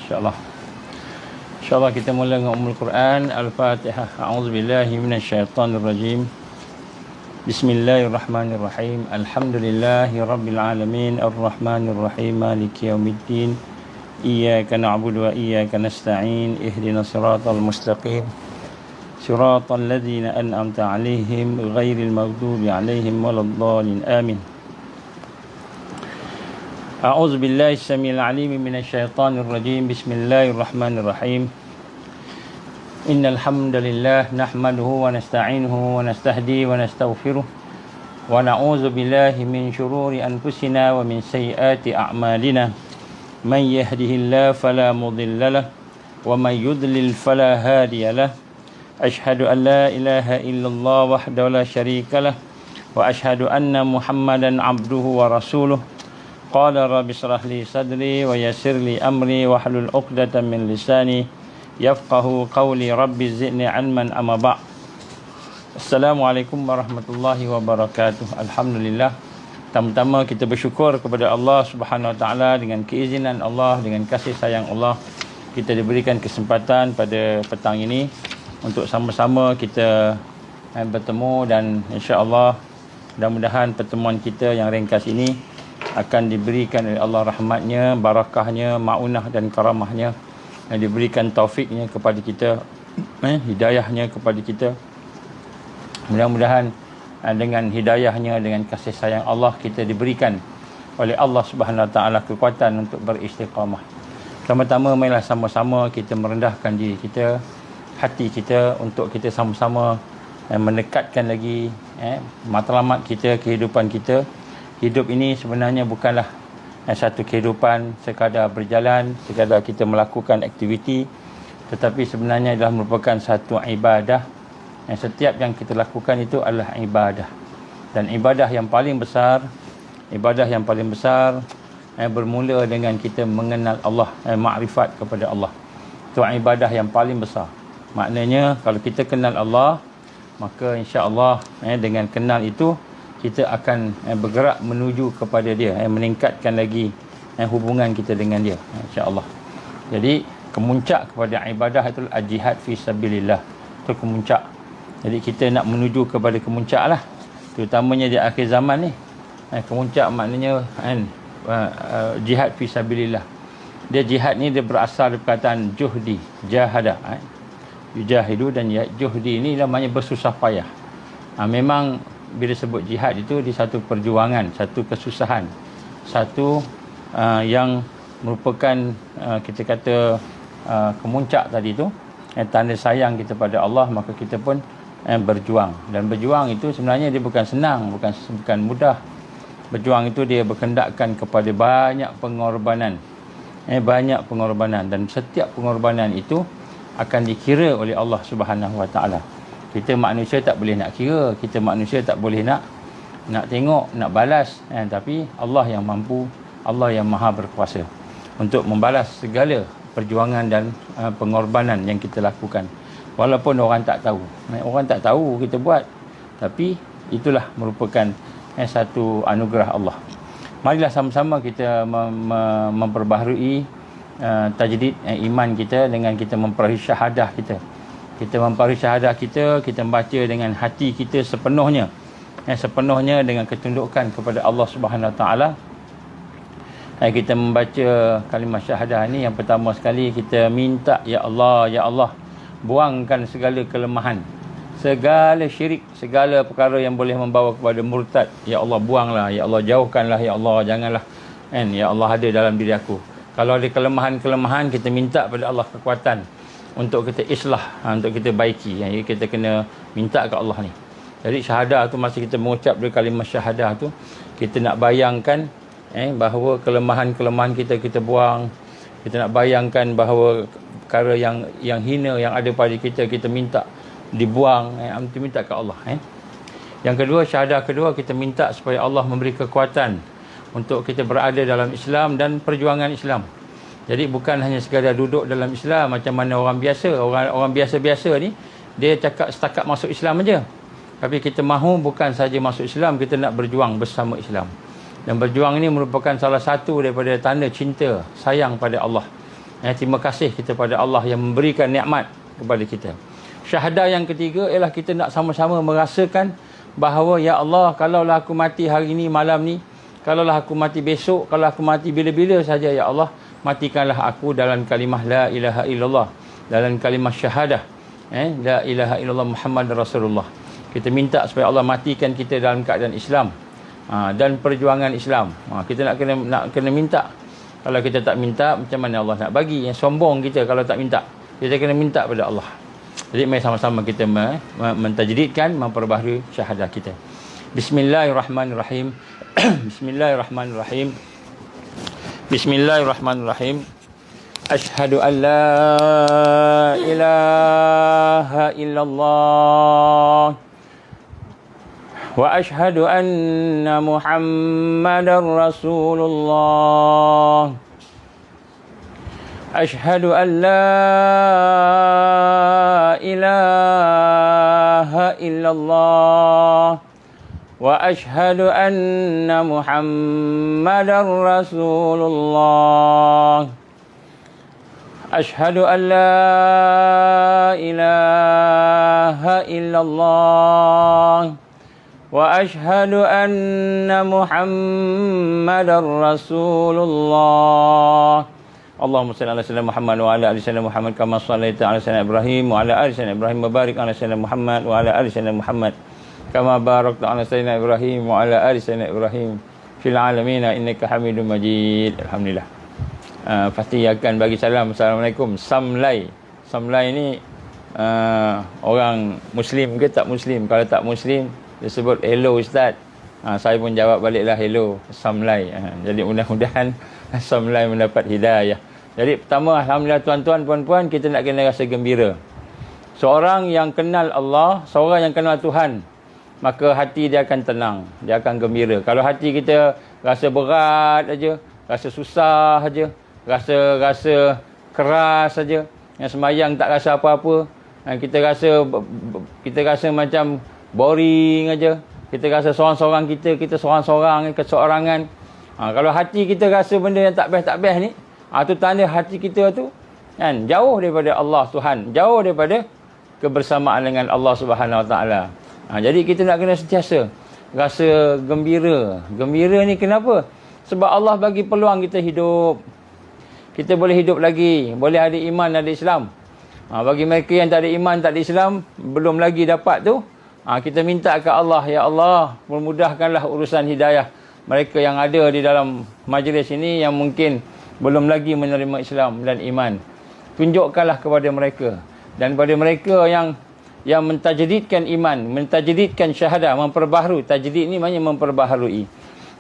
InsyaAllah. InsyaAllah kita mula dengan Ummul Quran. Al-Fatihah. A'udzubillahi minasyaitanirrajim. Bismillahirrahmanirrahim. Alhamdulillahi rabbil alamin. Ar-Rahmanirrahim. Maliki yaumiddin. Iyyaka na'budu wa iyyaka nasta'in. Ihdinas siratal mustaqim. Siratal ladzina an'amta 'alaihim ghairil maghdubi 'alaihim waladdallin. Amin. أعوذ بالله السميع العليم من الشيطان الرجيم بسم الله الرحمن الرحيم إن الحمد لله نحمده ونستعينه ونستهديه ونستغفره ونعوذ بالله من شرور أنفسنا ومن سيئات أعمالنا من يهده الله فلا مضل له ومن يضلل فلا هادي له أشهد أن لا إله إلا الله وحده لا شريك له وأشهد أن محمدا عبده ورسوله قال رب اشرح لي صدري ويسر لي أمري واحلل عقدة من لساني يفقه قولي رب زدني علما أما بعد. Assalamualaikum warahmatullahi wabarakatuh. Alhamdulillah. Pertama-tama kita bersyukur kepada Allah Subhanahu Wa Taala dengan keizinan Allah, dengan kasih sayang Allah, kita diberikan kesempatan pada petang ini untuk sama-sama kita bertemu, dan insya-Allah mudah-mudahan pertemuan kita yang ringkas ini akan diberikan oleh Allah rahmatnya, barakahnya, maunah dan karamahnya, yang diberikan taufiknya kepada kita, hidayahnya kepada kita. Mudah-mudahan dengan hidayahnya, dengan kasih sayang Allah, kita diberikan oleh Allah Subhanahu Wa Taala kekuatan untuk beristiqamah. Pertama-tama marilah sama-sama kita merendahkan diri kita, hati kita, untuk kita sama-sama mendekatkan lagi matlamat kita, kehidupan kita. Hidup ini sebenarnya bukanlah satu kehidupan sekadar berjalan, sekadar kita melakukan aktiviti, tetapi sebenarnya adalah merupakan satu ibadah. Setiap yang kita lakukan itu adalah ibadah. Dan ibadah yang paling besar bermula dengan kita mengenal Allah, makrifat kepada Allah. Itu ibadah yang paling besar. Maknanya kalau kita kenal Allah, maka insya-Allah dengan kenal itu kita akan bergerak menuju kepada dia, meningkatkan lagi hubungan kita dengan dia, insya-Allah. Jadi kemuncak kepada ibadah itu al-jihad fi sabilillah. Itu kemuncak. Jadi kita nak menuju kepada kemuncak lah, terutamanya di akhir zaman ni. Kemuncak maknanya jihad fi sabilillah. Dia jihad ni dia berasal dari perkataan juhdi, jahada. Yujahidu, dan juhdi ni namanya bersusah payah. Memang bila sebut jihad itu di satu perjuangan, satu kesusahan, satu yang merupakan kita kata kemuncak tadi itu, tanda sayang kita pada Allah, maka kita pun berjuang. Dan berjuang itu sebenarnya dia bukan senang, bukan mudah. Berjuang itu dia berkendakkan kepada banyak pengorbanan, dan setiap pengorbanan itu akan dikira oleh Allah Subhanahu Wa Taala. Kita manusia tak boleh nak kira, kita manusia tak boleh nak tengok, nak balas, tapi Allah yang mampu, Allah yang maha berkuasa untuk membalas segala perjuangan dan pengorbanan yang kita lakukan. Walaupun orang tak tahu kita buat, tapi itulah merupakan satu anugerah Allah. Marilah sama-sama kita memperbaharui tajdid iman kita dengan kita memperahi syahadah kita. Kita memperahi syahadah kita membaca dengan hati kita sepenuhnya, dengan ketundukan kepada Allah Subhanahu Wa Taala. Kita membaca kalimah syahadah ni, yang pertama sekali kita minta, ya Allah, buangkan segala kelemahan, segala syirik, segala perkara yang boleh membawa kepada murtad. Ya Allah, buanglah, ya Allah, jauhkanlah, ya Allah, janganlah ya Allah ada dalam diri aku. Kalau ada kelemahan-kelemahan, kita minta pada Allah kekuatan untuk kita islah, untuk kita baiki. Kita kena minta ke Allah ni. Jadi syahadah tu, masa kita mengucap dari kalimah syahadah tu, kita nak bayangkan bahawa kelemahan-kelemahan kita buang. Kita nak bayangkan bahawa perkara yang hina yang ada pada kita minta dibuang, kita minta ke Allah. Yang kedua, syahadah kedua, kita minta supaya Allah memberi kekuatan untuk kita berada dalam Islam dan perjuangan Islam. Jadi bukan hanya sekadar duduk dalam Islam macam mana orang biasa. Orang biasa-biasa ni, dia cakap setakat masuk Islam aja. Tapi kita mahu bukan saja masuk Islam, kita nak berjuang bersama Islam. Dan berjuang ini merupakan salah satu daripada tanda cinta, sayang pada Allah. Terima kasih kita pada Allah yang memberikan nikmat kepada kita. Syahadah yang ketiga ialah kita nak sama-sama merasakan bahawa ya Allah, kalaulah aku mati hari ni, malam ni, kalaulah aku mati besok, kalau aku mati bila-bila saja ya Allah, matikanlah aku dalam kalimah la ilaha illallah, dalam kalimah syahadah, la ilaha illallah Muhammad Rasulullah. Kita minta supaya Allah matikan kita dalam keadaan Islam dan perjuangan Islam. Kita nak kena minta. Kalau kita tak minta, macam mana Allah nak bagi? Yang sombong kita kalau tak minta. Kita kena minta pada Allah. Jadi mari sama-sama kita mentajdidkan, memperbaharui syahadah kita. Bismillahirrahmanirrahim. Bismillahirrahmanirrahim. Bismillahirrahmanirrahim. Asyhadu an la ilaha illallah wa asyhadu anna Muhammadar Rasulullah. Asyhadu an la ilaha illallah wa asyhadu anna Muhammadar Rasulullah. Asyhadu an la ilaha illallah wa asyhadu anna Muhammadar Rasulullah. Allahumma salli ala sayyidina Muhammad wa ala ali sayyidina Muhammad kama shallaita ala sayyidina Ibrahim wa ala ali sayyidina Ibrahim wa barik ala sayyidina Muhammad wa ala ali sayyidina Muhammad kama barakta ala sayyidina Ibrahim wa ala ali sayyidina Ibrahim fil alamin innaka Hamidum Majid. Alhamdulillah. Pasti akan bagi salam. Assalamualaikum. Samlai ni orang Muslim ke tak Muslim? Kalau tak Muslim dia sebut hello Ustaz. Saya pun jawab baliklah hello Samlai. Jadi mudah-mudahan Samlai mendapat hidayah. Jadi pertama, alhamdulillah tuan-tuan, puan-puan, kita nak kena rasa gembira. Seorang yang kenal Allah, seorang yang kenal Tuhan, maka hati dia akan tenang, dia akan gembira. Kalau hati kita rasa berat aja, rasa susah aja, rasa keras saja, yang sembahyang tak rasa apa-apa, kita rasa macam boring aja, kita rasa seorang-seorang kita seorang-seorang, keseorangan. Kalau hati kita rasa benda yang tak best ni, tu tanda hati kita tu kan jauh daripada Allah Tuhan, jauh daripada kebersamaan dengan Allah Subhanahu Wa Taala. Jadi kita nak kena sentiasa rasa gembira. Gembira ni kenapa? Sebab Allah bagi peluang kita hidup. Kita boleh hidup lagi, boleh ada iman, ada Islam. Bagi mereka yang tak ada iman, tak ada Islam, belum lagi dapat tu, kita minta ke Allah, ya Allah, memudahkanlah urusan hidayah mereka yang ada di dalam majlis ini yang mungkin belum lagi menerima Islam dan iman. Tunjukkanlah kepada mereka, dan pada mereka yang mentajdidkan iman, mentajdidkan syahadah, memperbaharui. Tajdid ni maknanya memperbaharui.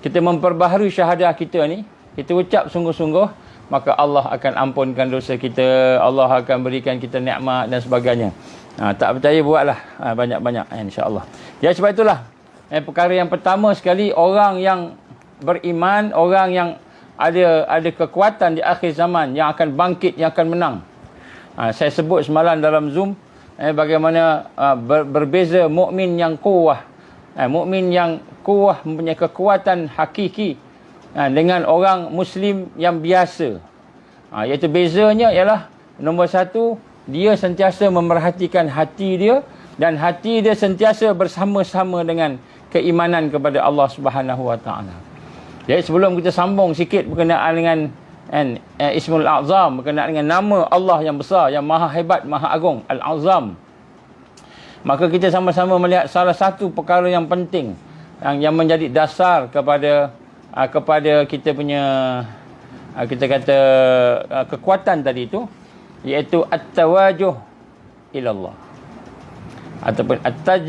Kita memperbaharui syahadah kita ni, kita ucap sungguh-sungguh, maka Allah akan ampunkan dosa kita, Allah akan berikan kita nikmat dan sebagainya. Tak percaya buatlah banyak-banyak, insya-Allah. Ya, sebab itulah perkara yang pertama sekali, orang yang beriman, orang yang ada kekuatan di akhir zaman, yang akan bangkit, yang akan menang. Saya sebut semalam dalam Zoom bagaimana berbeza mukmin yang kuwah, mukmin yang kuwah mempunyai kekuatan hakiki dengan orang Muslim yang biasa. Iaitu bezanya ialah, nombor satu, dia sentiasa memerhatikan hati dia, dan hati dia sentiasa bersama-sama dengan keimanan kepada Allah Subhanahu Wa Taala. Jadi sebelum kita sambung sikit berkenaan dengan Ismul A'zam, berkenaan dengan nama Allah yang besar, yang maha hebat, maha agung, Al-Azam, maka kita sama-sama melihat salah satu perkara yang penting yang menjadi dasar kepada kita punya kita kata kekuatan tadi itu, iaitu at-tawajuh ilallah ataupun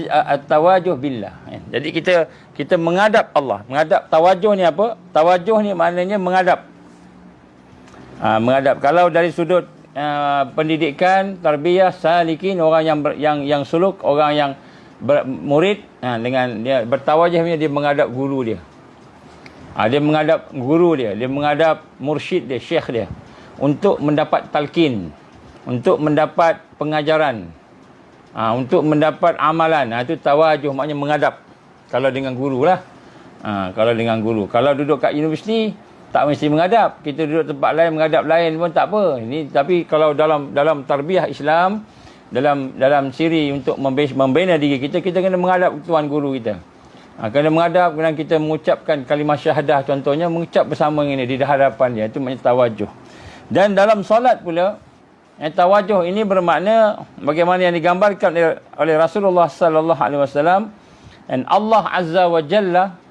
at-tawajuh billah. Jadi kita menghadap Allah. Menghadap, tawajuh ni apa? Tawajuh ni maknanya menghadap. Menghadap. Kalau dari sudut pendidikan, tarbiyah, salikin, orang yang suluk, orang yang murid, dengan dia bertawajuh, dia menghadap guru dia. Dia menghadap guru dia, dia menghadap mursyid dia, syekh dia, untuk mendapat talqin, untuk mendapat pengajaran, untuk mendapat amalan. Itu tawajuh, maknanya menghadap. Kalau dengan guru lah. Kalau dengan guru. Kalau duduk kat universiti, Tak mesti menghadap. Kita duduk tempat lain, menghadap lain pun tak apa. Ini tapi kalau dalam tarbiyah Islam, dalam siri untuk membina diri kita, kita kena menghadap tuan guru kita. Kena menghadap, kemudian kita mengucapkan kalimah syahadah contohnya, mengucap bersama ini di hadapan dia. Itu maknanya tawajuh. Dan dalam solat pula, tawajuh ini bermakna bagaimana yang digambarkan oleh Rasulullah sallallahu alaihi wasallam, dan Allah azza wa jalla,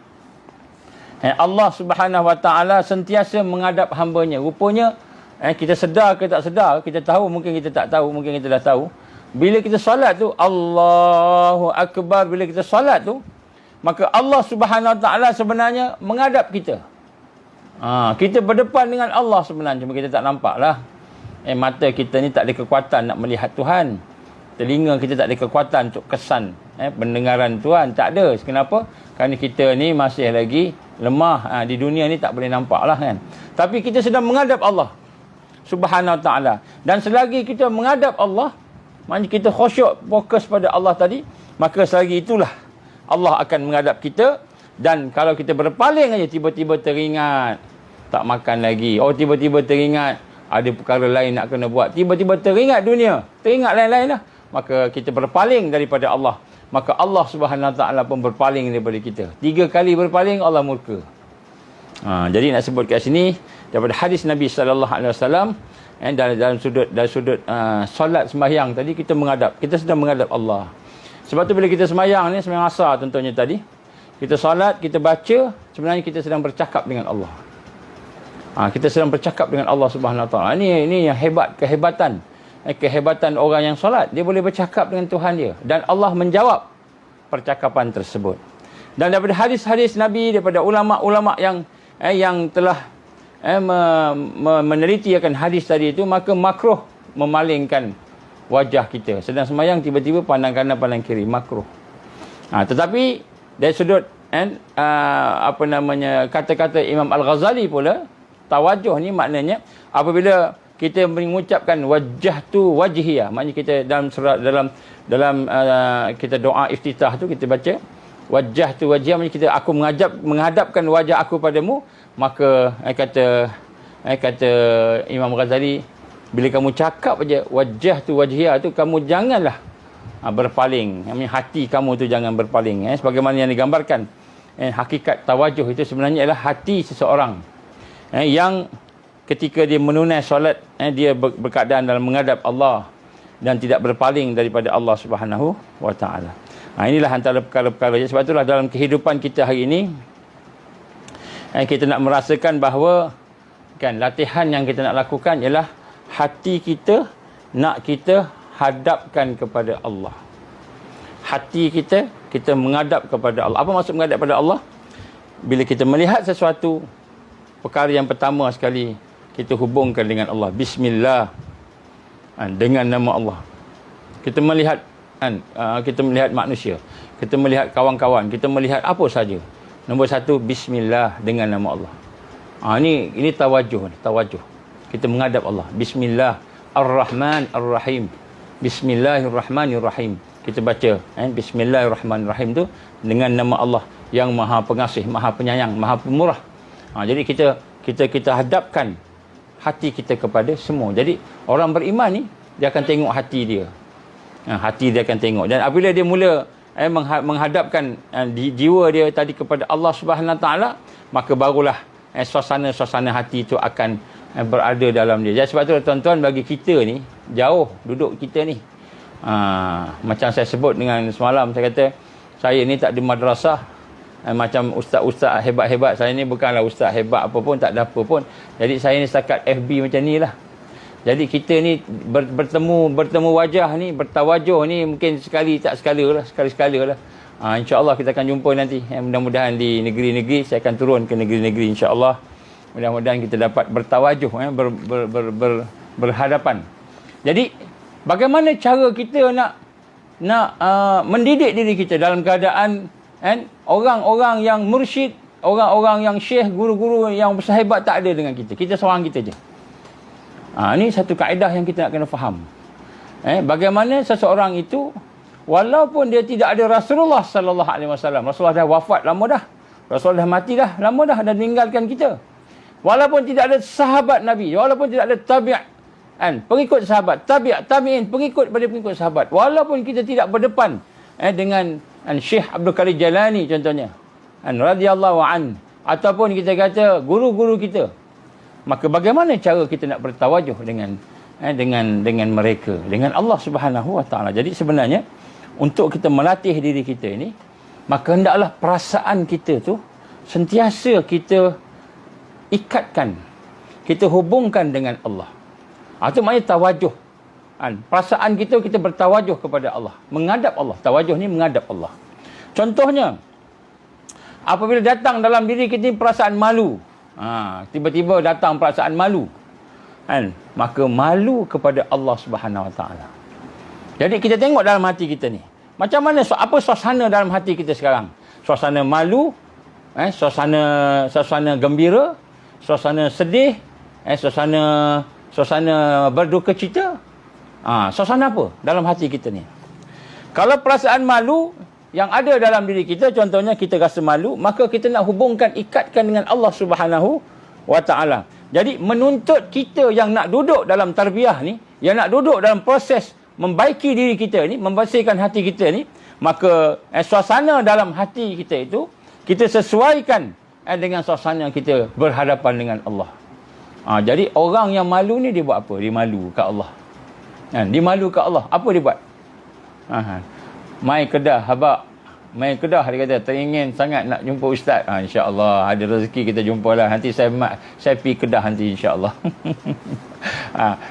Allah subhanahu wa ta'ala sentiasa menghadap hamba-Nya. Rupanya kita sedar ke tak sedar, kita tahu, mungkin kita tak tahu, mungkin kita dah tahu. Bila kita solat tu, Allahu Akbar, bila kita solat tu, maka Allah subhanahu wa ta'ala sebenarnya menghadap kita. Kita berdepan dengan Allah sebenarnya, cuma kita tak nampak lah. Mata kita ni tak ada kekuatan nak melihat Tuhan. Telinga kita tak ada kekuatan untuk kesan pendengaran Tuhan. Tak ada. Kenapa? Kerana kita ni masih lagi lemah. Di dunia ni tak boleh nampak lah kan. Tapi kita sedang menghadap Allah subhanahu wa ta'ala. Dan selagi kita menghadap Allah, maknanya kita khusyuk, fokus pada Allah tadi, maka selagi itulah Allah akan menghadap kita. Dan kalau kita berpaling aja, tiba-tiba teringat tak makan lagi, tiba-tiba teringat ada perkara lain nak kena buat, tiba-tiba teringat dunia, teringat lain-lain lah, maka kita berpaling daripada Allah, maka Allah subhanahu wa ta'ala pun berpaling daripada kita. 3 kali berpaling, Allah murka. Jadi nak sebut kat sini daripada hadis Nabi sallallahu alaihi wasallam, dalam sudut solat sembahyang tadi, kita sedang menghadap Allah. Sebab tu bila kita sembahyang ni, sembahyang asar contohnya tadi, kita solat, kita baca, sebenarnya kita sedang bercakap dengan Allah. Kita sedang bercakap dengan Allah subhanahu wa ta'ala. Ini yang kehebatan orang yang solat. Dia boleh bercakap dengan Tuhan dia, dan Allah menjawab percakapan tersebut. Dan daripada hadis-hadis Nabi, daripada ulama-ulama yang telah meneliti akan hadis tadi itu, maka makruh memalingkan wajah kita sedang sembahyang, tiba-tiba pandang kanan pandang kiri, makruh. Tetapi dari sudut kata-kata Imam Al-Ghazali pula, tawajuh ni maknanya apabila kita mengucapkan wajjahtu wajhiyah, maknanya kita dalam kita doa iftitah tu kita baca wajjahtu wajhiyah, maknanya aku menghadapkan wajah aku padamu. Maka kata Imam Ghazali, bila kamu cakap aja wajjahtu wajhiyah tu, kamu janganlah berpaling. Hati kamu tu jangan berpaling. Sebagaimana yang digambarkan, hakikat tawajuh itu sebenarnya ialah hati seseorang yang ketika dia menunai solat, dia berkeadaan dalam menghadap Allah dan tidak berpaling daripada Allah subhanahu wa ta'ala. Inilah antara perkara-perkara. Sebab itulah dalam kehidupan kita hari ini, kita nak merasakan bahawa latihan yang kita nak lakukan ialah hati kita nak kita hadapkan kepada Allah. Hati kita menghadap kepada Allah. Apa maksud menghadap kepada Allah? Bila kita melihat sesuatu, perkara yang pertama sekali kita hubungkan dengan Allah. Bismillah, dengan nama Allah. Kita melihat manusia, kita melihat kawan-kawan, kita melihat apa saja. Nombor 1, Bismillah, dengan nama Allah. Ini tawajuh. Kita menghadap Allah. Bismillah Ar-Rahman Ar-Rahim. Bismillahirrahmanirrahim. Kita baca Bismillahirrahmanirrahim tu dengan nama Allah yang Maha Pengasih, Maha Penyayang, Maha Pemurah. Jadi kita hadapkan hati kita kepada semua. Jadi orang beriman ni, dia akan tengok hati dia. Hati dia akan tengok. Dan apabila dia mula menghadapkan jiwa dia tadi kepada Allah Subhanahu Wa Taala, maka barulah suasana hati itu akan berada dalam dia. Jadi sebab tu tuan-tuan, bagi kita ni jauh duduk kita ni. Macam saya sebut dengan semalam, saya kata saya ni tak ada madrasah. Macam ustaz-ustaz hebat-hebat, saya ni bukanlah ustaz hebat apa pun, tak ada apa pun. Jadi saya ni setakat FB macam ni lah. Jadi kita ni bertemu wajah ni, bertawajuh ni mungkin sekali lah. InsyaAllah kita akan jumpa nanti. Mudah-mudahan di negeri-negeri, saya akan turun ke negeri-negeri insyaAllah. Mudah-mudahan kita dapat bertawajuh, berhadapan. Jadi bagaimana cara kita nak mendidik diri kita dalam keadaan orang-orang yang mursyid, orang-orang yang syekh, guru-guru yang bersahabat tak ada dengan kita. Kita seorang kita je. Ini satu kaedah yang kita nak kena faham. Bagaimana seseorang itu, walaupun dia tidak ada Rasulullah sallallahu alaihi wasallam. Rasulullah dah wafat lama dah. Rasulullah dah mati dah lama dah dan meninggalkan kita. Walaupun tidak ada sahabat Nabi, walaupun tidak ada pengikut sahabat, tabi'in, pengikut pada pengikut sahabat. Walaupun kita tidak berdepan dengan Syekh Abdul Qadir Jalani contohnya, radhiyallahu an, ataupun kita kata guru-guru kita, maka bagaimana cara kita nak bertawajuh dengan mereka, dengan Allah Subhanahu wa taala. Jadi sebenarnya untuk kita melatih diri kita ini, maka hendaklah perasaan kita tu sentiasa kita ikatkan, kita hubungkan dengan Allah. Itu maknanya tawajuh. Perasaan kita bertawajuh kepada Allah, menghadap Allah. Tawajuh ni menghadap Allah. Contohnya, apabila datang dalam diri kita perasaan malu, tiba-tiba datang perasaan malu, maka malu kepada Allah Subhanahu wa taala. Jadi kita tengok dalam hati kita ni, macam mana, apa suasana dalam hati kita sekarang? Suasana malu, suasana gembira, suasana sedih, suasana berduka cita. Suasana apa dalam hati kita ni? Kalau perasaan malu yang ada dalam diri kita, contohnya kita rasa malu, maka kita nak hubungkan, ikatkan dengan Allah Subhanahu wa taala. Jadi menuntut kita yang nak duduk dalam tarbiyah ni, yang nak duduk dalam proses membaiki diri kita ni, membersihkan hati kita ni, maka suasana dalam hati kita itu kita sesuaikan dengan suasana kita berhadapan dengan Allah. Jadi orang yang malu ni dia buat apa? Dia malu kat Allah. Dia malu kat Allah. Apa dia buat? Mai Kedah, habaq. Mai Kedah, dia kata, teringin sangat nak jumpa ustaz. InsyaAllah, ada rezeki kita jumpa lah. Nanti saya pergi Kedah nanti, insyaAllah.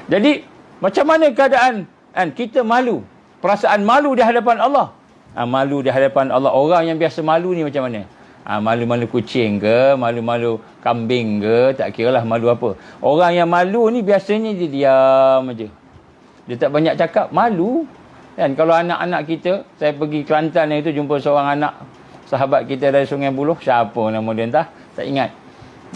Jadi, macam mana keadaan kita malu? Perasaan malu di hadapan Allah. Malu di hadapan Allah. Orang yang biasa malu ni macam mana? Malu-malu kucing ke, malu-malu kambing ke, tak kira lah malu apa. Orang yang malu ni biasanya dia diam aja. Dia tak banyak cakap, malu. Kan kalau anak-anak kita, saya pergi Kelantan itu jumpa seorang anak sahabat kita dari Sungai Buloh, siapa nama dia entah, tak ingat.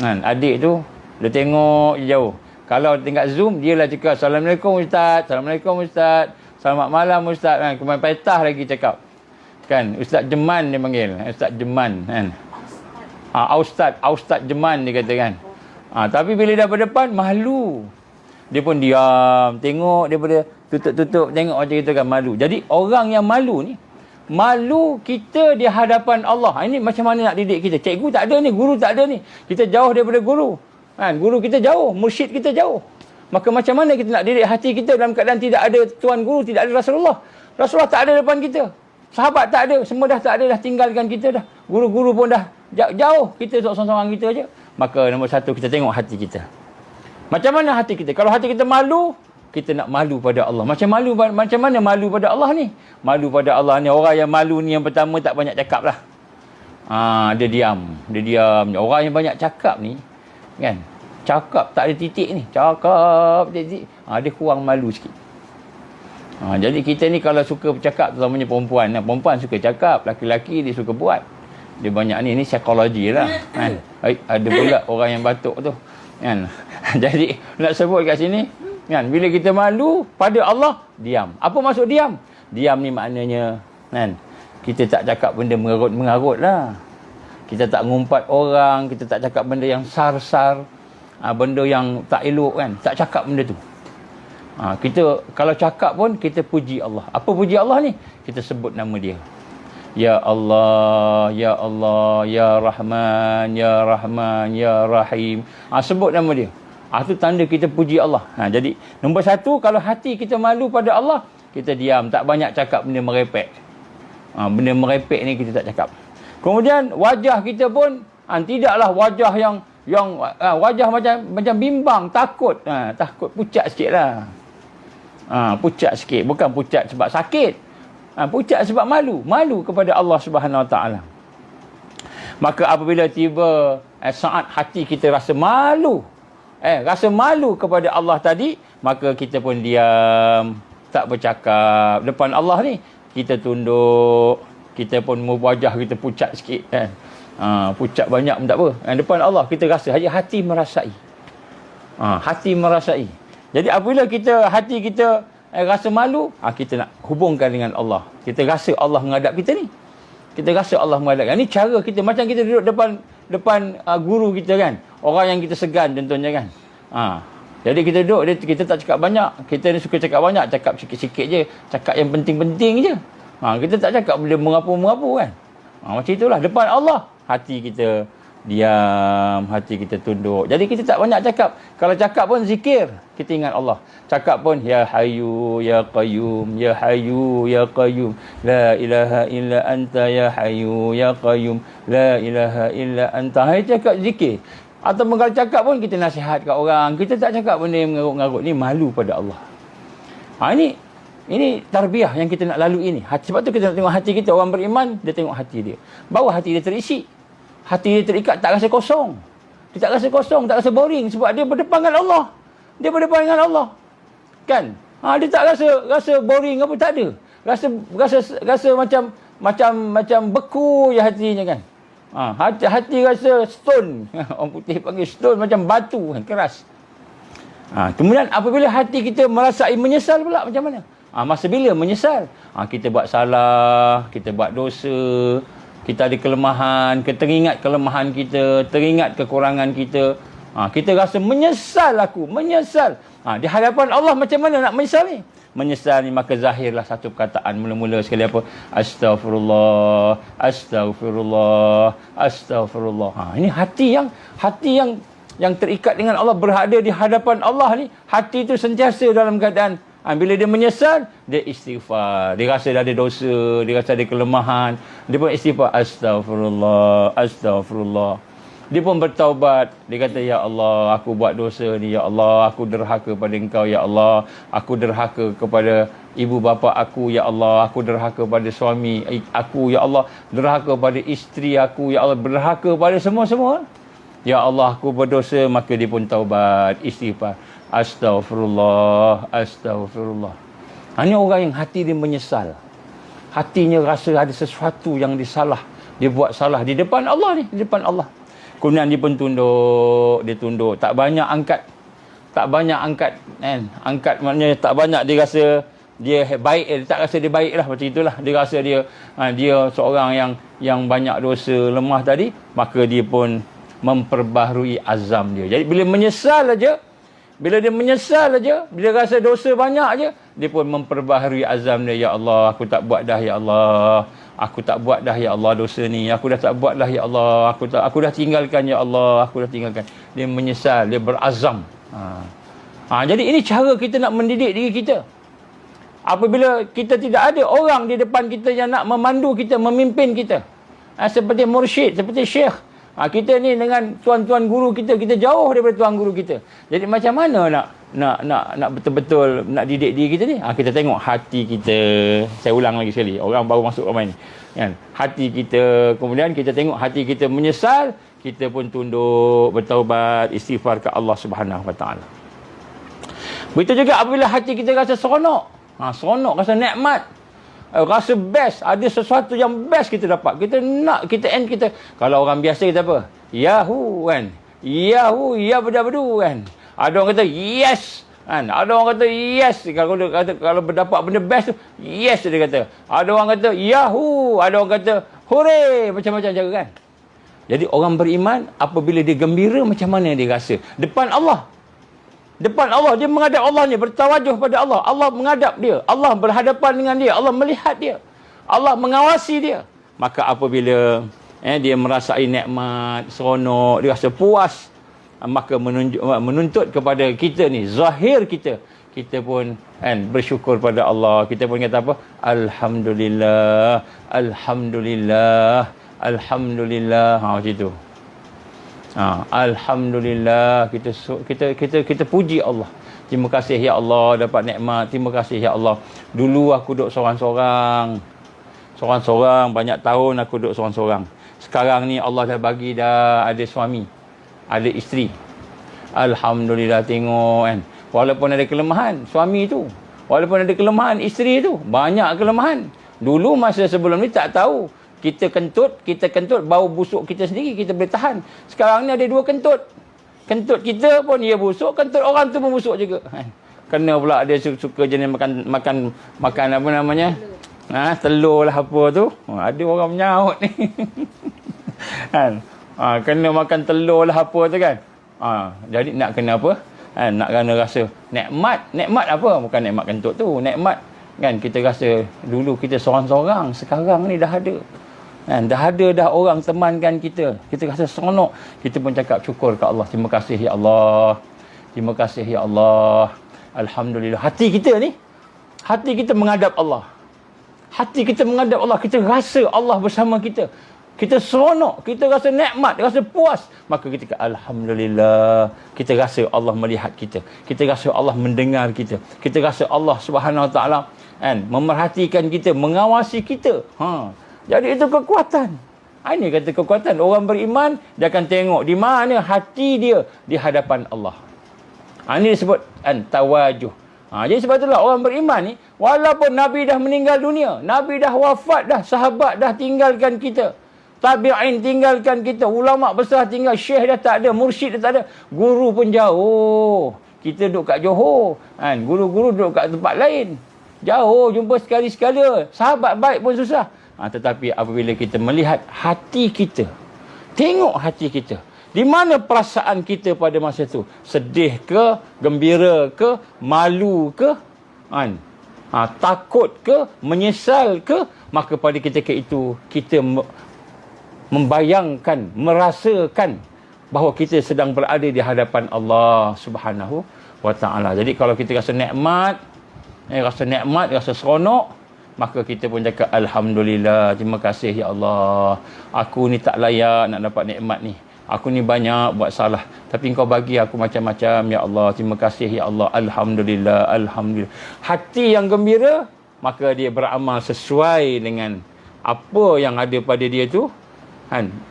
Adik tu dia tengok jauh. Kalau tingkat Zoom, dia lah cakap, Assalamualaikum Ustaz, Assalamualaikum Ustaz, selamat malam Ustaz. Kemudian petah lagi cakap. Kan, Ustaz Jeman dia panggil. Ustaz Jeman kan. Ustaz Jeman dia kata kan. Tapi bila dah berdepan, malu. Dia pun diam, tengok daripada tutup-tutup, tengok macam kita kan, malu. Jadi orang yang malu ni, malu kita di hadapan Allah. Ini macam mana nak didik kita? Cikgu tak ada ni, guru tak ada ni. Kita jauh daripada guru. Guru kita jauh, mursyid kita jauh. Maka macam mana kita nak didik hati kita dalam keadaan tidak ada tuan guru, tidak ada Rasulullah. Rasulullah tak ada depan kita. Sahabat tak ada, semua dah tak ada, dah tinggalkan kita dah. Guru-guru pun dah jauh, kita seorang-seorang kita aja. Maka nombor satu, kita tengok hati kita. Macam mana hati kita? Kalau hati kita malu, kita nak malu pada Allah. Macam mana malu pada Allah ni? Malu pada Allah ni, orang yang malu ni yang pertama tak banyak cakap lah. Dia diam. Orang yang banyak cakap ni, kan? Cakap tak ada titik ni. Cakap titik. Dia kurang malu sikit. Jadi kita ni kalau suka bercakap, terutamanya perempuan. Perempuan suka cakap, laki-laki dia suka buat. Dia banyak ni psikologi lah. Kan? Ada pula orang yang batuk tu. Kan? Jadi nak sebut kat sini, kan, bila kita malu pada Allah, diam. Apa maksud diam? Diam ni maknanya, kan, kita tak cakap benda mengarut lah. Kita tak ngumpat orang, kita tak cakap benda yang sar-sar, benda yang tak elok, kan. Tak cakap benda tu. Kita kalau cakap pun kita puji Allah. Apa puji Allah ni? Kita sebut nama dia. Ya Allah, Ya Allah, Ya Rahman, Ya Rahman, Ya Rahim. Sebut nama dia. Itu tanda kita puji Allah. Jadi nombor satu, kalau hati kita malu pada Allah, kita diam, tak banyak cakap benda merepek. Benda merepek ni kita tak cakap. Kemudian wajah kita pun tidaklah wajah yang wajah macam bimbang, takut. Takut, pucat sikitlah. Pucat sikit, bukan pucat sebab sakit. Pucat sebab malu kepada Allah Subhanahu Wa Taala. Maka apabila tiba saat hati kita rasa malu, rasa malu kepada Allah tadi, maka kita pun diam, tak bercakap depan Allah ni. Kita tunduk, kita pun wajah kita pucat sikit, kan. Pucat banyak pun tak apa. Depan Allah kita rasa, hati merasai. Hati merasai. Jadi apabila hati kita rasa malu, kita nak hubungkan dengan Allah. Kita rasa Allah menghadap kita ni. Kita rasa Allah menghadap. Ini cara kita, macam kita duduk guru kita kan. Orang yang kita segan contohnya kan. Jadi kita duduk, kita tak cakap banyak. Kita ni suka cakap banyak, cakap sikit-sikit je. Cakap yang penting-penting je. Kita tak cakap benda merapu-merapu kan. Macam itulah. Depan Allah, hati kita diam, hati kita tunduk. Jadi kita tak banyak cakap. Kalau cakap pun zikir, kita ingat Allah. Cakap pun ya hayyu ya qayyum, ya hayyu ya qayyum, la ilaha illa anta ya hayyu ya qayyum, la ilaha illa anta. Hai cakap zikir. Atau kalau cakap pun kita nasihat kat orang. Kita tak cakap benda yang mengarut-ngarut. Ni malu pada Allah. Ini tarbiyah yang kita nak lalui ni. Sebab tu kita nak tengok hati kita. Orang beriman, dia tengok hati dia. Baru hati dia terisi. Hati dia terikat, tak rasa kosong. Dia tak rasa kosong, tak rasa boring. Sebab dia berdepan dengan Allah. Dia berdepan dengan Allah. Kan? Dia tak rasa boring apa, tak ada. Rasa macam beku je hatinya kan. Hati rasa stone. Orang putih panggil stone, macam batu kan, keras. Kemudian apabila hati kita merasai menyesal pula, macam mana? Masa bila menyesal? Kita buat salah, kita buat dosa, kita ada kelemahan, kita teringat kelemahan kita, teringat kekurangan kita. Kita rasa menyesal aku, menyesal. Di hadapan Allah macam mana nak menyesal ni? Menyesal ni maka zahirlah satu perkataan mula-mula sekali apa? Astaghfirullah, astaghfirullah, astaghfirullah. Ini hati yang terikat dengan Allah, berada di hadapan Allah ni. Hati itu sentiasa dalam keadaan bila dia menyesal, dia istighfar. Dia rasa dah ada dosa, dia rasa ada kelemahan, dia pun istighfar, astaghfirullah, astaghfirullah. Dia pun bertaubat. Dia kata, ya Allah, aku buat dosa ni, ya Allah, aku derhaka pada Engkau, ya Allah, aku derhaka kepada ibu bapa aku, ya Allah, aku derhaka pada suami aku, ya Allah, derhaka pada isteri aku, ya Allah, derhaka pada semua-semua. Ya Allah, aku berdosa. Maka dia pun taubat, istighfar, astaghfirullah, astaghfirullah. Ini orang yang hati dia menyesal. Hatinya rasa ada sesuatu yang disalah. Dia buat salah di depan Allah ni, di depan Allah. Kemudian dia pun tunduk, dia tunduk. Tak banyak angkat. Tak banyak angkat kan. Angkat maknanya tak banyak dia rasa dia baik, dia tak rasa dia baik lah, macam itulah. Dia rasa dia seorang yang banyak dosa, lemah tadi. Maka dia pun memperbaharui azam dia. Jadi bila menyesal aja, bila dia menyesal aja, bila rasa dosa banyak aja, dia pun memperbaharui azam dia. Ya Allah, aku tak buat dah, ya Allah. Aku tak buat dah, ya Allah, dosa ni. Aku dah tak buat dah, ya Allah. Aku dah tinggalkan, ya Allah. Aku dah tinggalkan. Dia menyesal, dia berazam. Jadi ini cara kita nak mendidik diri kita. Apabila kita tidak ada orang di depan kita yang nak memandu kita, memimpin kita. Seperti mursyid, seperti syekh. Kita ni dengan tuan-tuan guru kita, kita jauh daripada tuan guru kita. Jadi macam mana nak betul-betul nak didik diri kita ni? Kita tengok hati kita. Saya ulang lagi sekali. Orang baru masuk ramai ni. Kan? Hati kita. Kemudian kita tengok hati kita menyesal, kita pun tunduk, bertaubat, istighfar ke Allah Subhanahu Wa Taala. Begitu juga apabila hati kita rasa seronok. Seronok, rasa nikmat. Rasa best, ada sesuatu yang best kita dapat. Kita nak, kita kalau orang biasa kita apa? Yahoo kan. Yahoo, ya bedu kan. Ada orang kata yes kan. Ada orang kata yes kalau berdapat benda best tu, yes dia kata. Ada orang kata yahoo, ada orang kata hooray, macam-macam cara kan. Jadi orang beriman apabila dia gembira, macam mana dia rasa? Depan Allah. Depan Allah, dia menghadap Allah ni, bertawajuh pada Allah. Allah menghadap dia. Allah berhadapan dengan dia. Allah melihat dia. Allah mengawasi dia. Maka apabila dia merasai nikmat, seronok, dia rasa puas, maka menuntut kepada kita ni, zahir kita, kita pun bersyukur pada Allah. Kita pun kata apa? Alhamdulillah, Alhamdulillah, Alhamdulillah. Macam itu. Alhamdulillah, kita puji Allah. Terima kasih ya Allah dapat nikmat. Terima kasih ya Allah. Dulu aku duduk seorang-seorang, banyak tahun aku duduk seorang-seorang. Sekarang ni Allah dah bagi dah ada suami, ada isteri. Alhamdulillah, tengok kan. Walaupun ada kelemahan suami tu, walaupun ada kelemahan isteri tu, banyak kelemahan. Dulu masa sebelum ni tak tahu. Kita kentut, bau busuk kita sendiri kita boleh tahan. Sekarang ni ada dua kentut. Kentut kita pun ia busuk, kentut orang tu pun busuk juga. Kena pula dia suka jenis makan apa namanya? Telur lah apa tu. Ada orang menyaut ni. Kan? Kena makan telur lah apa tu kan. Jadi nak kena apa? Nak kena rasa nikmat. Nikmat apa? Bukan nikmat kentut tu. Nikmat kan kita rasa dulu kita seorang-seorang, sekarang ni dah ada. Dah ada dah orang temankan kita. Kita rasa seronok. Kita pun cakap syukur ke Allah. Terima kasih ya Allah. Terima kasih ya Allah. Alhamdulillah. Hati kita ni, hati kita menghadap Allah. Hati kita menghadap Allah. Kita rasa Allah bersama kita. Kita seronok, kita rasa nikmat, rasa puas. Maka kita kata alhamdulillah. Kita rasa Allah melihat kita. Kita rasa Allah mendengar kita. Kita rasa Allah Subhanahu Wa Taala memerhatikan kita, mengawasi kita. Jadi itu kekuatan. Ini kata kekuatan orang beriman, dia akan tengok di mana hati dia di hadapan Allah. Ini disebut tawajuh. Jadi sebab itulah orang beriman ni, walaupun Nabi dah meninggal dunia, Nabi dah wafat dah, sahabat dah tinggalkan kita, tabi'in tinggalkan kita, ulama besar tinggal, syekh dah tak ada, mursyid dah tak ada, guru pun jauh. Kita duduk kat Johor, guru-guru duduk kat tempat lain. Jauh, jumpa sekali-sekala. Sahabat baik pun susah. Tetapi apabila kita melihat hati kita, tengok hati kita, di mana perasaan kita pada masa itu? Sedih ke? Gembira ke? Malu ke? Takut ke? Menyesal ke? Maka pada ketika itu, kita membayangkan, merasakan bahawa kita sedang berada di hadapan Allah Subhanahu Wa Taala. Jadi kalau kita rasa nikmat, rasa seronok, maka kita pun cakap alhamdulillah, terima kasih ya Allah. Aku ni tak layak nak dapat nikmat ni. Aku ni banyak buat salah, tapi Engkau bagi aku macam-macam ya Allah. Terima kasih ya Allah. Alhamdulillah, alhamdulillah. Hati yang gembira, maka dia beramal sesuai dengan apa yang ada pada dia tu.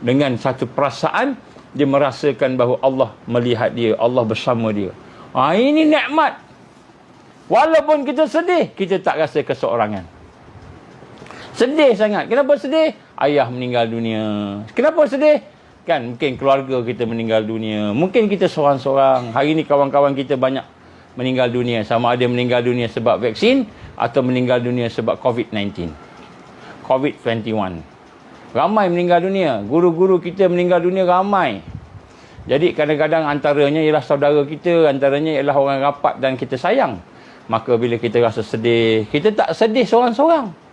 Dengan satu perasaan, dia merasakan bahawa Allah melihat dia, Allah bersama dia. Ini nikmat. Walaupun kita sedih, kita tak rasa keseorangan. Sedih sangat. Kenapa sedih? Ayah meninggal dunia. Kenapa sedih? Kan mungkin keluarga kita meninggal dunia. Mungkin kita seorang-seorang. Hari ni kawan-kawan kita banyak meninggal dunia. Sama ada meninggal dunia sebab vaksin atau meninggal dunia sebab COVID-19. COVID-21. Ramai meninggal dunia. Guru-guru kita meninggal dunia ramai. Jadi kadang-kadang antaranya ialah saudara kita, antaranya ialah orang rapat dan kita sayang. Maka bila kita rasa sedih, kita tak sedih seorang-seorang.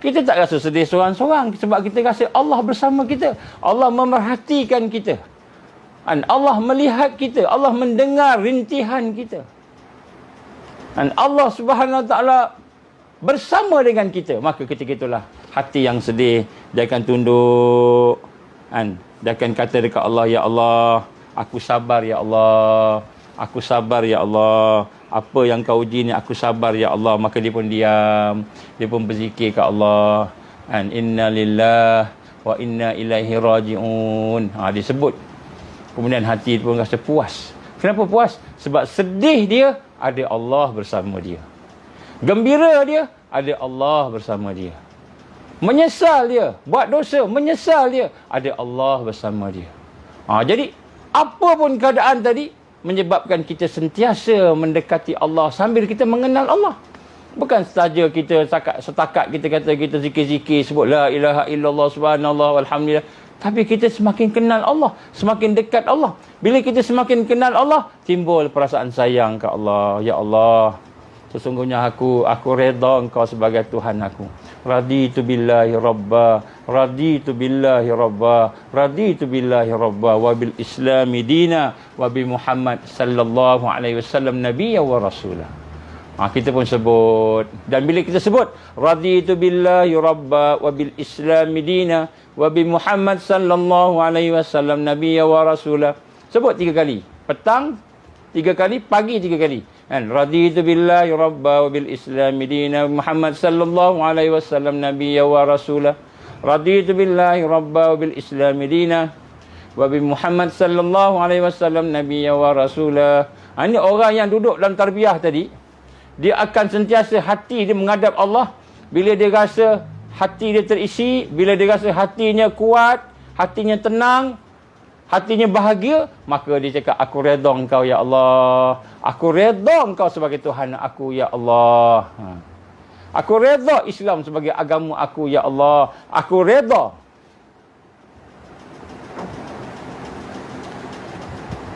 Kita tak rasa sedih seorang-seorang sebab kita rasa Allah bersama kita. Allah memerhatikan kita. Allah melihat kita. Allah mendengar rintihan kita. Allah Subhanahu Wa Taala bersama dengan kita. Maka ketika itulah hati yang sedih, dia akan tunduk. Dia akan kata dekat Allah, ya Allah, aku sabar ya Allah. Aku sabar ya Allah. Apa yang kau uji ni aku sabar ya Allah. Maka dia pun diam. Dia pun berzikir ke Allah. Inna lillah wa inna ilaihi raji'un. Dia sebut. Kemudian hati dia pun rasa puas. Kenapa puas? Sebab sedih dia, ada Allah bersama dia. Gembira dia, ada Allah bersama dia. Menyesal dia, buat dosa, menyesal dia, ada Allah bersama dia. Jadi, apa pun keadaan tadi, menyebabkan kita sentiasa mendekati Allah sambil kita mengenal Allah. Bukan saja kita setakat kita kata kita zikir-zikir, sebut la ilaha illallah subhanallah walhamdulillah. Tapi kita semakin kenal Allah, semakin dekat Allah. Bila kita semakin kenal Allah, timbul perasaan sayang ke Allah. Ya Allah, sesungguhnya aku redha Engkau sebagai Tuhan aku. Raditu billahi rabba, raditu billahi rabba, raditu billahi rabba wa bil islami dina wa bi Muhammad sallallahu alaihi wasallam nabiyya wa rasulah. Kita pun sebut. Dan bila kita sebut raditu billahi rabba wa bil islami dina wa bi Muhammad sallallahu alaihi wasallam nabiyya wa rasulah, sebut 3 kali. Petang 3 kali, pagi 3 kali. Raditu billahi rabba wa bil islami dina Muhammad sallallahu alaihi wasallam nabiyya wa rasulah. Raditu billahi rabba wa bil islami dina wa bi Muhammad sallallahu alaihi wasallam nabiyya wa rasulah. Ini orang yang duduk dalam tarbiyah tadi, dia akan sentiasa hati dia menghadap Allah. Bila dia rasa hati dia terisi, bila dia rasa hatinya kuat, hatinya tenang, hatinya bahagia, maka dia cakap aku redha Engkau ya Allah. Aku redha Engkau sebagai Tuhan aku ya Allah. Aku redha Islam sebagai agama aku ya Allah. Aku redha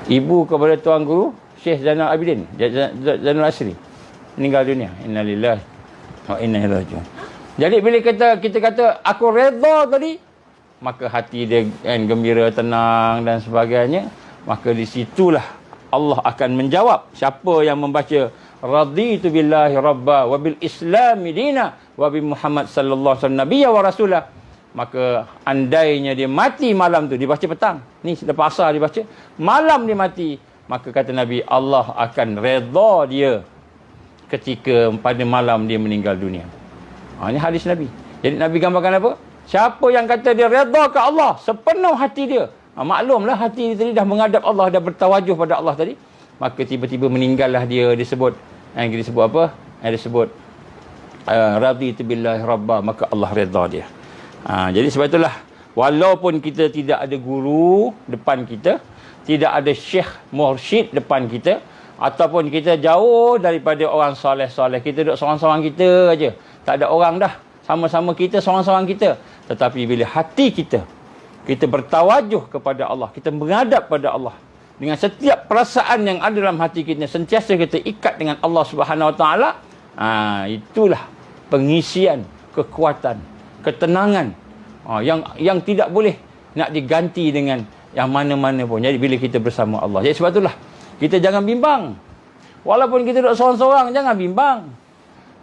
Ibu kepada tuan guru Syekh Zainal Abidin, Zainal Asri, meninggal dunia. Innalillahi wa inna ilaihi raji'un. Jadi bila kita kata aku redha tadi, maka hati dia kan gembira, tenang dan sebagainya. Maka di situlah Allah akan menjawab. Siapa yang membaca raditu billahi rabba wa bil islami dina wa bi Muhammad sallallahu alaihi wasallam nabiyya wa rasulah, maka andainya dia mati malam tu, dibaca petang, ni lepas asar dibaca, malam dia mati, maka kata Nabi, Allah akan redha dia ketika pada malam dia meninggal dunia. Ini hadis Nabi. Jadi Nabi gambarkan apa? Siapa yang kata dia redha ke Allah sepenuh hati dia, maklumlah hati dia tadi dah menghadap Allah, dah bertawajuh pada Allah tadi, maka tiba-tiba meninggallah dia, disebut apa? Disebut raditu billahi rabba, maka Allah redha dia. Jadi sebab itulah, walaupun kita tidak ada guru depan kita, tidak ada syekh mursyid depan kita, ataupun kita jauh daripada orang soleh-soleh, kita duduk seorang-seorang kita aja, tak ada orang dah, sama-sama kita seorang-seorang kita, tetapi bila hati kita bertawajuh kepada Allah, kita menghadap pada Allah dengan setiap perasaan yang ada dalam hati kita, sentiasa kita ikat dengan Allah Subhanahu Wa Taala, itulah pengisian kekuatan, ketenangan yang tidak boleh nak diganti dengan yang mana-mana pun. Jadi bila kita bersama Allah, jadi sebab itulah kita jangan bimbang. Walaupun kita duduk seorang-seorang, jangan bimbang.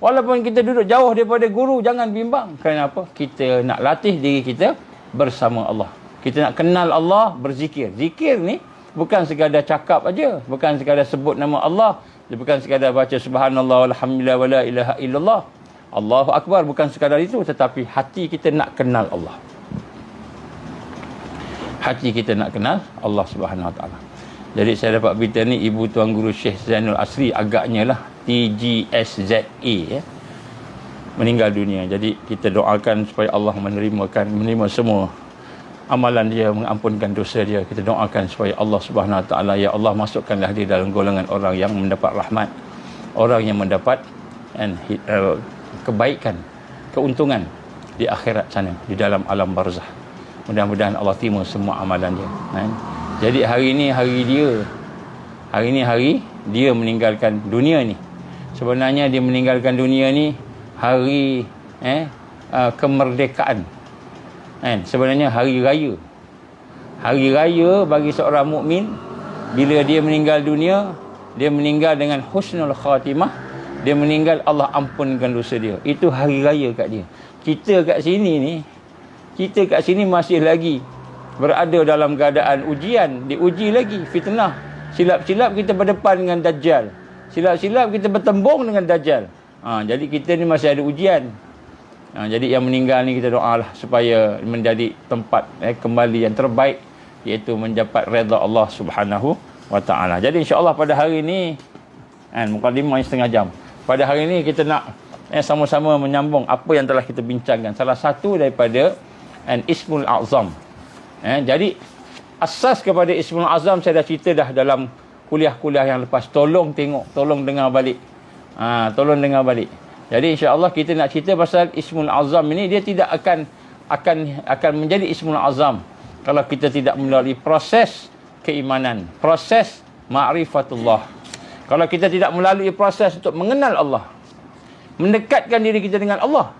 Walaupun kita duduk jauh daripada guru, jangan bimbang. Kenapa? Kita nak latih diri kita bersama Allah. Kita nak kenal Allah, berzikir. Zikir ni bukan sekadar cakap aja, bukan sekadar sebut nama Allah, bukan sekadar baca subhanallah walhamdulillah wala ilaha illallah, Allahu akbar, bukan sekadar itu, tetapi hati kita nak kenal Allah. Hati kita nak kenal Allah Subhanahu Wa Taala. Jadi saya dapat berita ni, ibu tuan guru Syekh Zainal Asri, agaknya lah TGSZA meninggal dunia. Jadi kita doakan supaya Allah menerima semua amalan dia, mengampunkan dosa dia. Kita doakan supaya Allah Subhanahu Wa Taala, ya Allah, masukkanlah dia dalam golongan orang yang mendapat rahmat, orang yang mendapat kebaikan, keuntungan di akhirat sana, di dalam alam barzah. Mudah-mudahan Allah terima semua amalan dia. Jadi hari ni hari dia meninggalkan dunia ni. Sebenarnya dia meninggalkan dunia ni hari kemerdekaan. Sebenarnya hari raya. Hari raya bagi seorang mukmin, bila dia meninggal dunia, dia meninggal dengan husnul khatimah, dia meninggal Allah ampunkan dosa dia. Itu hari raya kat dia. Kita kat sini masih lagi berada dalam keadaan ujian, diuji lagi, fitnah. Silap-silap kita berdepan dengan Dajjal. Silap-silap kita bertembung dengan Dajjal. Jadi kita ni masih ada ujian. Jadi yang meninggal ni kita doalah supaya menjadi tempat kembali yang terbaik, iaitu mendapat redha Allah Subhanahu Wa Taala. Jadi insya-Allah pada hari ni, mukadimah setengah jam. Pada hari ni kita nak sama-sama menyambung apa yang telah kita bincangkan. Salah satu daripada Ismul Azam. Jadi asas kepada Ismul Azam saya dah cerita dah dalam kuliah-kuliah yang lepas. Tolong tengok, tolong dengar balik. Tolong dengar balik. Jadi insya-Allah kita nak cerita pasal Ismul Azam ini, dia tidak akan menjadi Ismul Azam kalau kita tidak melalui proses keimanan, proses ma'rifatullah. Kalau kita tidak melalui proses untuk mengenal Allah, mendekatkan diri kita dengan Allah,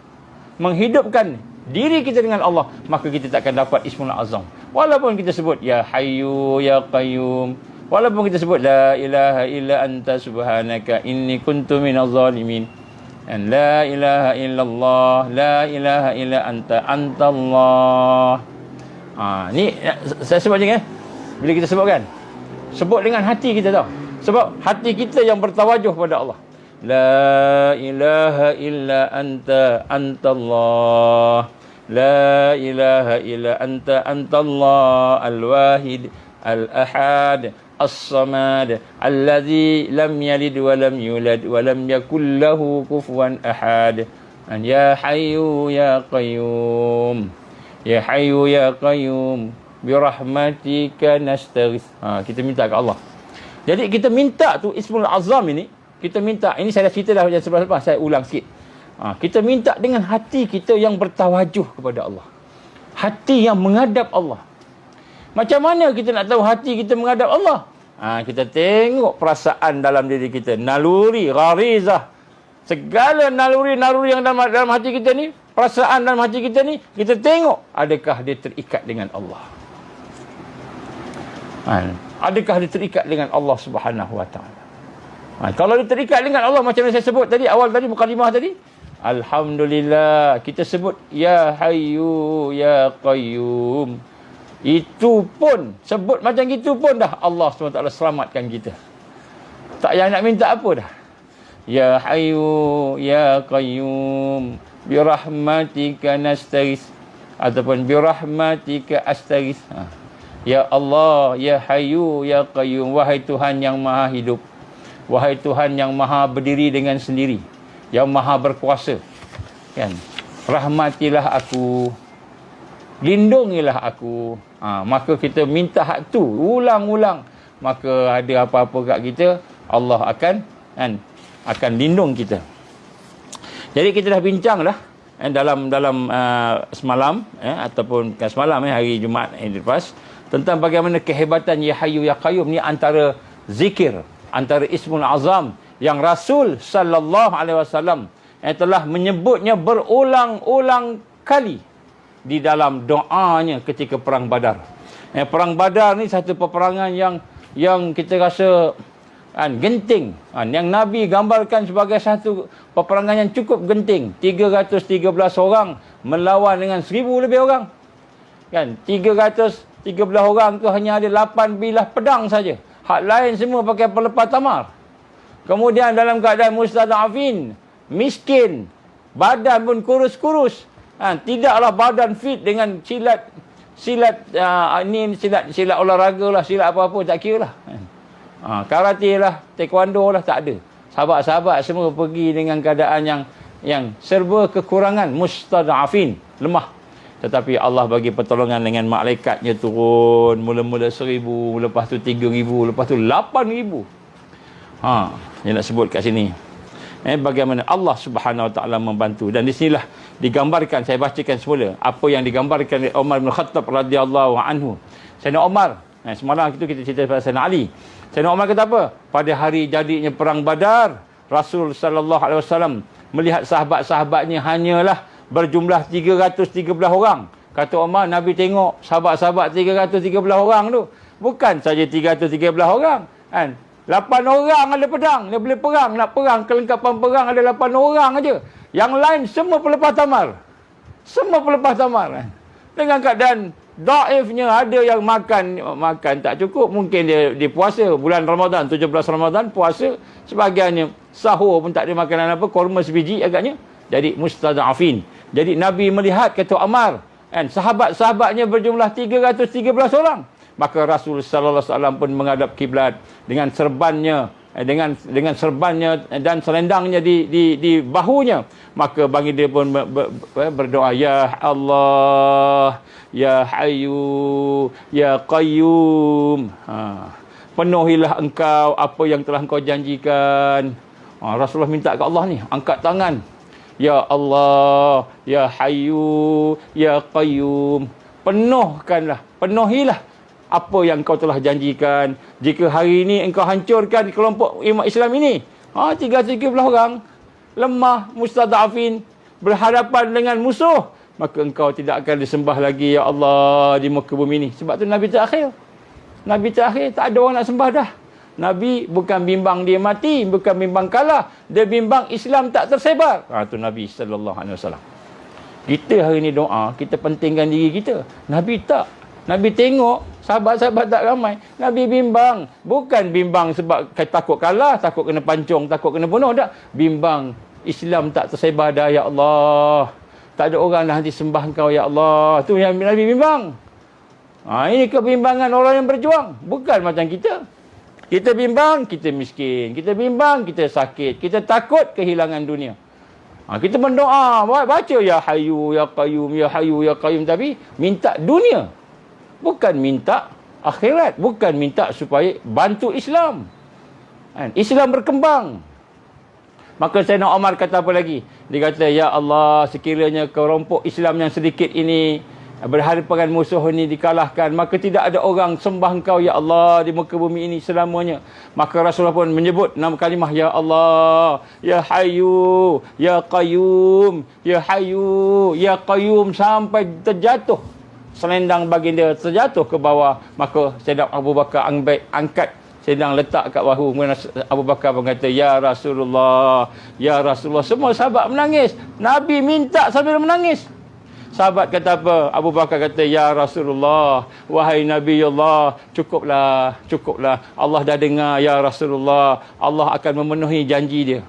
menghidupkan diri kita dengan Allah, maka kita tak akan dapat Ismul Azam. Walaupun kita sebut ya Hayyu ya Qayyum, walaupun kita sebut la ilaha illa anta subhanaka inni kuntu minaz zalimin, dan la ilaha illallah, la ilaha illa anta antallah. Ni saya sebut je bila kita sebut kan, sebut dengan hati kita tau. Sebab hati kita yang bertawajuh pada Allah. La ilaha illa anta antallah, la ilaha illa anta antallah al-wahid al-ahad as-samad alladhi lam yalid wa lam yulad wa lam yakul lahu kufuwan ahad. Ya hayyu ya qayyum, ya hayyu ya qayyum birahmatika nastaghith. Kita minta ke Allah. Jadi kita minta tu Ismul Azam ini, kita minta, ini saya dah cerita dah sebelum-sebelum, saya ulang sikit. Kita minta dengan hati kita yang bertawajuh kepada Allah, hati yang menghadap Allah. Macam mana kita nak tahu hati kita menghadap Allah? Kita tengok perasaan dalam diri kita. Naluri, gharizah. Segala naluri-naluri yang dalam hati kita ni, perasaan dalam hati kita ni, kita tengok adakah dia terikat dengan Allah. Adakah dia terikat dengan Allah Subhanahu Wa Taala. Kalau dia terikat dengan Allah macam yang saya sebut tadi, awal tadi, mukadimah tadi, alhamdulillah, kita sebut Ya Hayyu Ya Qayyum. Itu pun, sebut macam itu pun dah Allah SWT selamatkan kita. Tak payah nak minta apa dah. Ya Hayyu Ya Qayyum birahmatika nastaghis, ataupun birahmatika astaghis. Ya Allah, Ya Hayyu Ya Qayyum, wahai Tuhan yang maha hidup, wahai Tuhan yang maha berdiri dengan sendiri, yang maha berkuasa, kan? Rahmatilah aku, lindungilah aku. Maka kita minta hak tu ulang-ulang, maka ada apa-apa kat kita, Allah akan lindung kita. Jadi kita dah bincang dah dalam semalam, ataupun bukan semalam, hari Jumaat yang lepas, tentang bagaimana kehebatan Ya Hayyu Ya Qayyum ni antara zikir, antara Ismul Azam yang Rasul sallallahu alaihi wasallam telah menyebutnya berulang-ulang kali di dalam doanya ketika perang Badar. Perang Badar ni satu peperangan yang kita rasa genting, yang Nabi gambarkan sebagai satu peperangan yang cukup genting. 313 orang melawan dengan 1000 lebih orang, kan? 313 orang tu hanya ada 8 bilah pedang saja, hak lain semua pakai pelepah tamar. Kemudian dalam keadaan mustadafin, miskin, badan pun kurus-kurus, tidaklah badan fit dengan silat olahraga lah, silat apa-apa tak kira lah. Karate lah, taekwondo lah, tak ada. Sahabat-sahabat semua pergi dengan keadaan yang serba kekurangan, mustadafin, lemah. Tetapi Allah bagi pertolongan dengan malaikatnya turun, mula-mula 1000, lepas tu 3000, lepas tu 8000. Dia nak sebut kat sini. Bagaimana Allah Subhanahu Wa Taala membantu, dan di sinilah digambarkan, saya bacakan semula apa yang digambarkan oleh Umar bin Khattab radhiyallahu anhu. Sayyidina Umar, semalam itu kita cerita pasal Sayyidina Ali. Sayyidina Umar kata apa? Pada hari jadinya perang Badar, Rasul sallallahu alaihi wasallam melihat sahabat-sahabatnya hanyalah berjumlah 313 orang. Kata Umar, Nabi tengok sahabat-sahabat 313 orang tu, bukan saja 313 orang, kan? 8 orang ada pedang, dia boleh perang, nak perang, kelengkapan perang ada 8 orang aja. Yang lain semua pelepah tamar. Semua pelepah tamar. Dengan keadaan daifnya, ada yang makan tak cukup, mungkin dia puasa bulan Ramadan, 17 Ramadan puasa, sebagiannya sahur pun tak ada makanan apa, korma sebiji agaknya. Jadi mustadafin. Jadi Nabi melihat, kata Ammar, sahabat-sahabatnya berjumlah 313 orang. Maka Rasul sallallahu alaihi wasallam pun menghadap kiblat dengan serbannya, dengan serbannya dan selendangnya di bahunya. Maka baginda pun berdoa, Ya Allah, Ya Hayyu Ya Qayyum, penuhilah engkau apa yang telah engkau janjikan. Rasulullah minta ke Allah ni, angkat tangan, Ya Allah, Ya Hayyu Ya Qayyum, penuhilah apa yang kau telah janjikan. Jika hari ini engkau hancurkan kelompok umat Islam ini, 313 orang, lemah, mustadafin, berhadapan dengan musuh, maka engkau tidak akan disembah lagi, Ya Allah, di muka bumi ini. Sebab tu Nabi terakhir, tak ada orang nak sembah dah. Nabi bukan bimbang dia mati, bukan bimbang kalah, dia bimbang Islam tak tersebar. Tu Nabi sallallahu alaihi wasallam. Kita hari ni doa, kita pentingkan diri kita. Nabi tak. Nabi tengok sahabat-sahabat tak ramai, Nabi bimbang. Bukan bimbang sebab takut kalah, takut kena pancung, takut kena bunuh, tak. Bimbang Islam tak tersebar dah, Ya Allah. Tak ada orang dah nanti sembah engkau, Ya Allah. Tu yang Nabi bimbang. Ini kebimbangan orang yang berjuang. Bukan macam kita. Kita bimbang, kita miskin. Kita bimbang, kita sakit. Kita takut kehilangan dunia. Kita berdoa, baca Ya Hayyu Ya Qayyum, Ya Hayyu Ya Qayyum, tapi minta dunia. Bukan minta akhirat, bukan minta supaya bantu Islam. Islam berkembang. Maka Sayyidina Umar kata apa lagi? Dia kata, Ya Allah, sekiranya kelompok Islam yang sedikit ini berhadapan musuh ini dikalahkan, maka tidak ada orang sembah engkau ya Allah di muka bumi ini selamanya. Maka Rasulullah pun menyebut nama kalimah ya Allah, ya Hayyu ya Qayyum, ya Hayyu ya Qayyum sampai terjatuh selendang baginda, terjatuh ke bawah. Maka Sayyidina Abu Bakar angkat sedang letak kat bahu. Abu Bakar berkata, ya Rasulullah, ya Rasulullah. Semua sahabat menangis. Nabi minta sambil menangis. Sahabat kata apa? Abu Bakar kata, ya Rasulullah, wahai Nabi Allah, cukuplah, cukuplah. Allah dah dengar, ya Rasulullah. Allah akan memenuhi janji dia.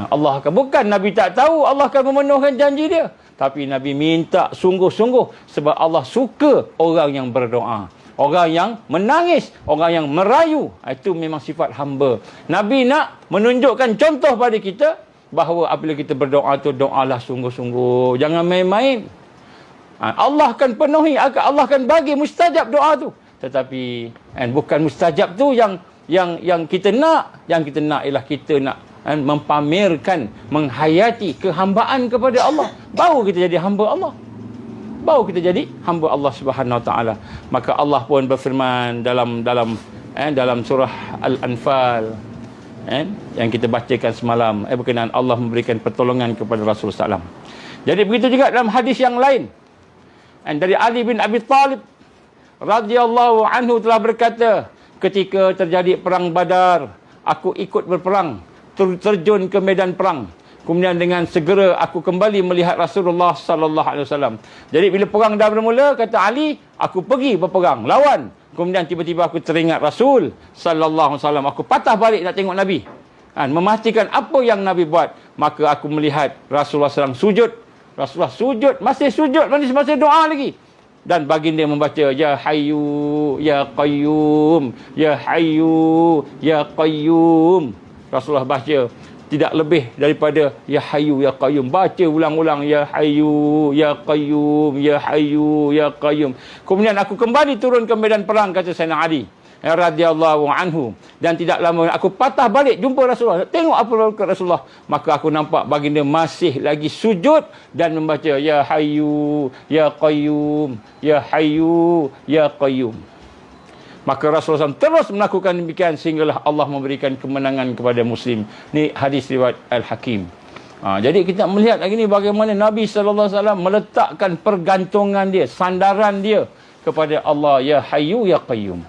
Allah akan, bukan Nabi tak tahu Allah akan memenuhkan janji dia, tapi Nabi minta sungguh-sungguh sebab Allah suka orang yang berdoa, orang yang menangis, orang yang merayu. Itu memang sifat hamba. Nabi nak menunjukkan contoh pada kita bahawa apabila kita berdoa tu, doalah sungguh-sungguh, jangan main-main. Allah akan penuhi, Allah akan bagi mustajab doa tu. Tetapi bukan mustajab tu yang kita nak. Yang kita nak ialah kita nak mempamerkan, menghayati kehambaan kepada Allah. Baru kita jadi hamba Allah. Baru kita jadi hamba Allah Subhanahu Wa Taala. Maka Allah pun berfirman dalam surah Al-Anfal, yang kita bacakan semalam, berkenaan Allah memberikan pertolongan kepada Rasulullah SAW. Jadi begitu juga dalam hadis yang lain, dari Ali bin Abi Talib radhiyallahu anhu telah berkata, ketika terjadi perang Badar, aku ikut berperang, terjun ke medan perang. Kemudian dengan segera aku kembali melihat Rasulullah sallallahu alaihi wasallam. Jadi bila perang dah bermula, kata Ali, aku pergi berperang, lawan. Kemudian tiba-tiba aku teringat Rasul sallallahu alaihi wasallam. Aku patah balik nak tengok Nabi, memastikan apa yang Nabi buat. Maka aku melihat Rasulullah SAW sujud. Rasulullah sujud, masih doa lagi. Dan baginda membaca, ya Hayyu ya Qayyum, ya Hayyu ya Qayyum. Rasulullah baca tidak lebih daripada ya Hayyu ya Qayyum. Baca ulang-ulang, ya Hayyu ya Qayyum, ya Hayyu ya Qayyum. Kemudian aku kembali turun ke medan perang, kata Sayyidina Ali radhiyallahu anhu, dan tidak lama aku patah balik jumpa Rasulullah. Tengok apa kata Rasulullah. Maka aku nampak baginda masih lagi sujud dan membaca ya Hayyu ya Qayyum, ya Hayyu ya Qayyum. Maka Rasulullah SAW terus melakukan demikian sehinggalah Allah memberikan kemenangan kepada Muslim. Ni hadis riwayat Al-Hakim. Jadi kita melihat lagi ni bagaimana Nabi SAW meletakkan pergantungan dia, sandaran dia kepada Allah, ya Hayyu ya Qayyum.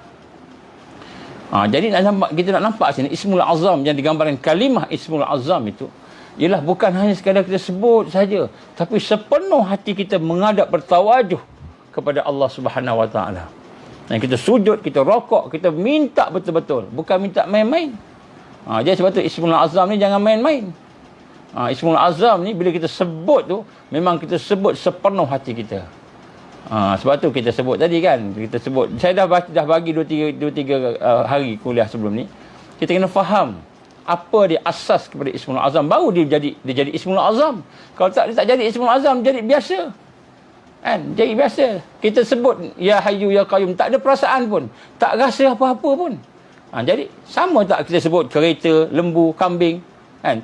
Jadi kita nak nampak sini Ismul Azam yang digambarkan, kalimah Ismul Azam itu ialah bukan hanya sekadar kita sebut saja, tapi sepenuh hati kita menghadap, bertawajuh kepada Allah Subhanahu Wa Taala. Dan kita sujud, kita rokok, kita minta betul-betul, bukan minta main-main. Jadi sebab tu Ismul Azam ni jangan main-main. Ismul Azam ni bila kita sebut tu, memang kita sebut sepenuh hati kita. Sebab tu kita sebut tadi kan, kita sebut, saya dah bagi 2-3 hari kuliah sebelum ni. Kita kena faham apa dia asas kepada Ismul Azam, baru dia jadi Ismul Azam. Kalau tak, dia tak jadi Ismul Azam, jadi biasa. Jadi biasa. Kita sebut ya Hayyu ya Qayyum, tak ada perasaan pun, tak rasa apa-apa pun. Jadi sama tak kita sebut kereta, lembu, kambing,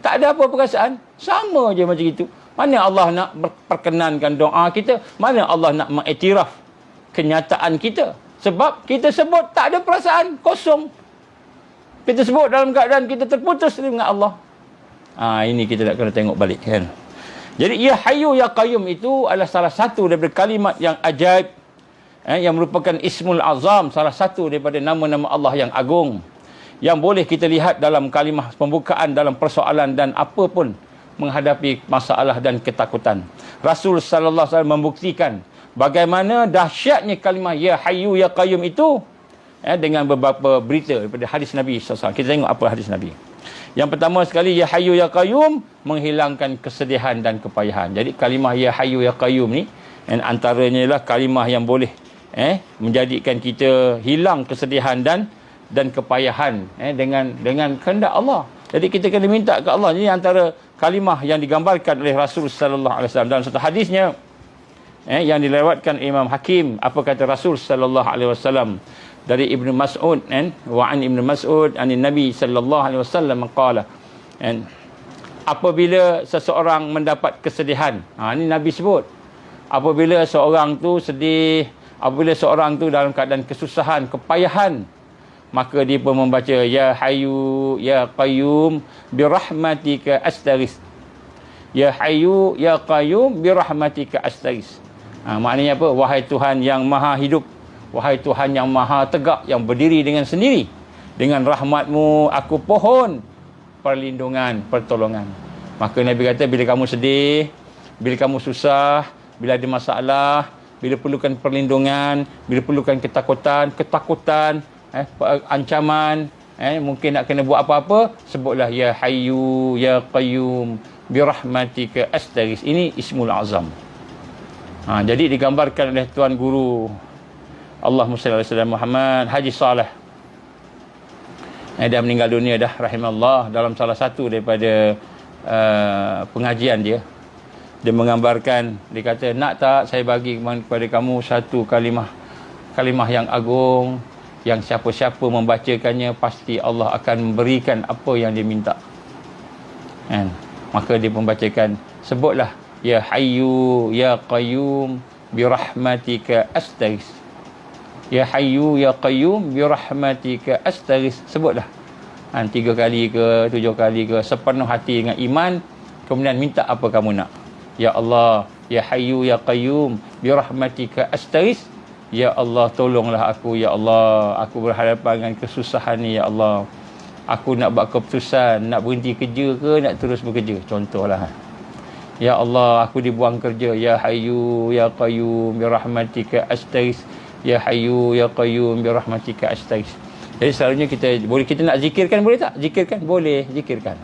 tak ada apa perasaan, sama je macam itu. Mana Allah nak perkenankan doa kita, mana Allah nak mengiktiraf kenyataan kita. Sebab kita sebut tak ada perasaan, kosong. Kita sebut dalam keadaan kita terputus dengan Allah. Ini kita nak kena tengok balik kan. Jadi ya Hayyu ya Qayyum itu adalah salah satu daripada kalimat yang ajaib, yang merupakan Ismul Azam, salah satu daripada nama-nama Allah yang agung, yang boleh kita lihat dalam kalimah pembukaan dalam persoalan dan apa pun menghadapi masalah dan ketakutan. Rasul sallallahu alaihi wasallam membuktikan bagaimana dahsyatnya kalimah ya Hayyu ya Qayyum itu dengan beberapa berita daripada hadis Nabi sallallahu alaihi wasallam. Kita tengok apa hadis Nabi. Yang pertama sekali, ya Hayyu ya Qayyum menghilangkan kesedihan dan kepayahan. Jadi kalimah ya Hayyu ya Qayyum ni antaranya ialah kalimah yang boleh menjadikan kita hilang kesedihan dan kepayahan dengan kehendak Allah. Jadi kita kena minta ke Allah. Ini antara kalimah yang digambarkan oleh Rasul sallallahu alaihi wasallam dalam satu hadisnya yang dilewatkan Imam Hakim. Apa kata Rasul sallallahu alaihi wasallam dari Ibnu Mas'ud, wa an Ibnu Mas'ud anin Nabi sallallahu alaihi wasallam qala, apabila seseorang mendapat kesedihan, ini Nabi sebut, Apabila seorang tu sedih, apabila seorang tu dalam keadaan kesusahan, kepayahan, maka dia pun membaca ya hayyu ya qayyum birahmatika astaghis. Ya hayyu ya qayyum birahmatika astaghis. Maknanya apa? Wahai Tuhan yang maha hidup, wahai Tuhan yang maha tegak, yang berdiri dengan sendiri, dengan rahmat-Mu aku pohon perlindungan, pertolongan. Maka Nabi kata, bila kamu sedih, bila kamu susah, bila ada masalah, bila perlukan perlindungan, bila perlukan ketakutan, ancaman, mungkin nak kena buat apa-apa, sebutlah ya hayyu ya qayyum birahmatika astaghis. Ini ismul azam. Jadi digambarkan oleh tuan guru Allahumma salli ala sayyidina Muhammad, Haji Saleh. Dia meninggal dunia dah, rahimallah, dalam salah satu daripada pengajian dia. Dia menggambarkan, dia kata, nak tak saya bagi kepada kamu satu kalimah yang agung, yang siapa-siapa membacakannya pasti Allah akan memberikan apa yang dia minta. Maka dia membacakan, sebutlah ya hayyu ya qayyum birahmatika astaghis. Ya hayyu ya qayyum birahmatika astaghis. Sebutlah 3 kali ke 7 kali ke, sepenuh hati dengan iman, kemudian minta apa kamu nak. Ya Allah, ya hayyu ya qayyum birahmatika astaghis. Ya Allah, tolonglah aku, ya Allah, aku berhadapan dengan kesusahan ni, ya Allah. Aku nak buat keputusan, nak berhenti kerja ke nak terus bekerja, contohlah. Ya Allah, aku dibuang kerja, ya hayyu ya qayyum birahmatika astaghis. Ya hayyu ya qayyum birahmatika astaghis. Jadi selalunya kita nak zikirkan, boleh tak? Zikirkan, boleh zikirkan.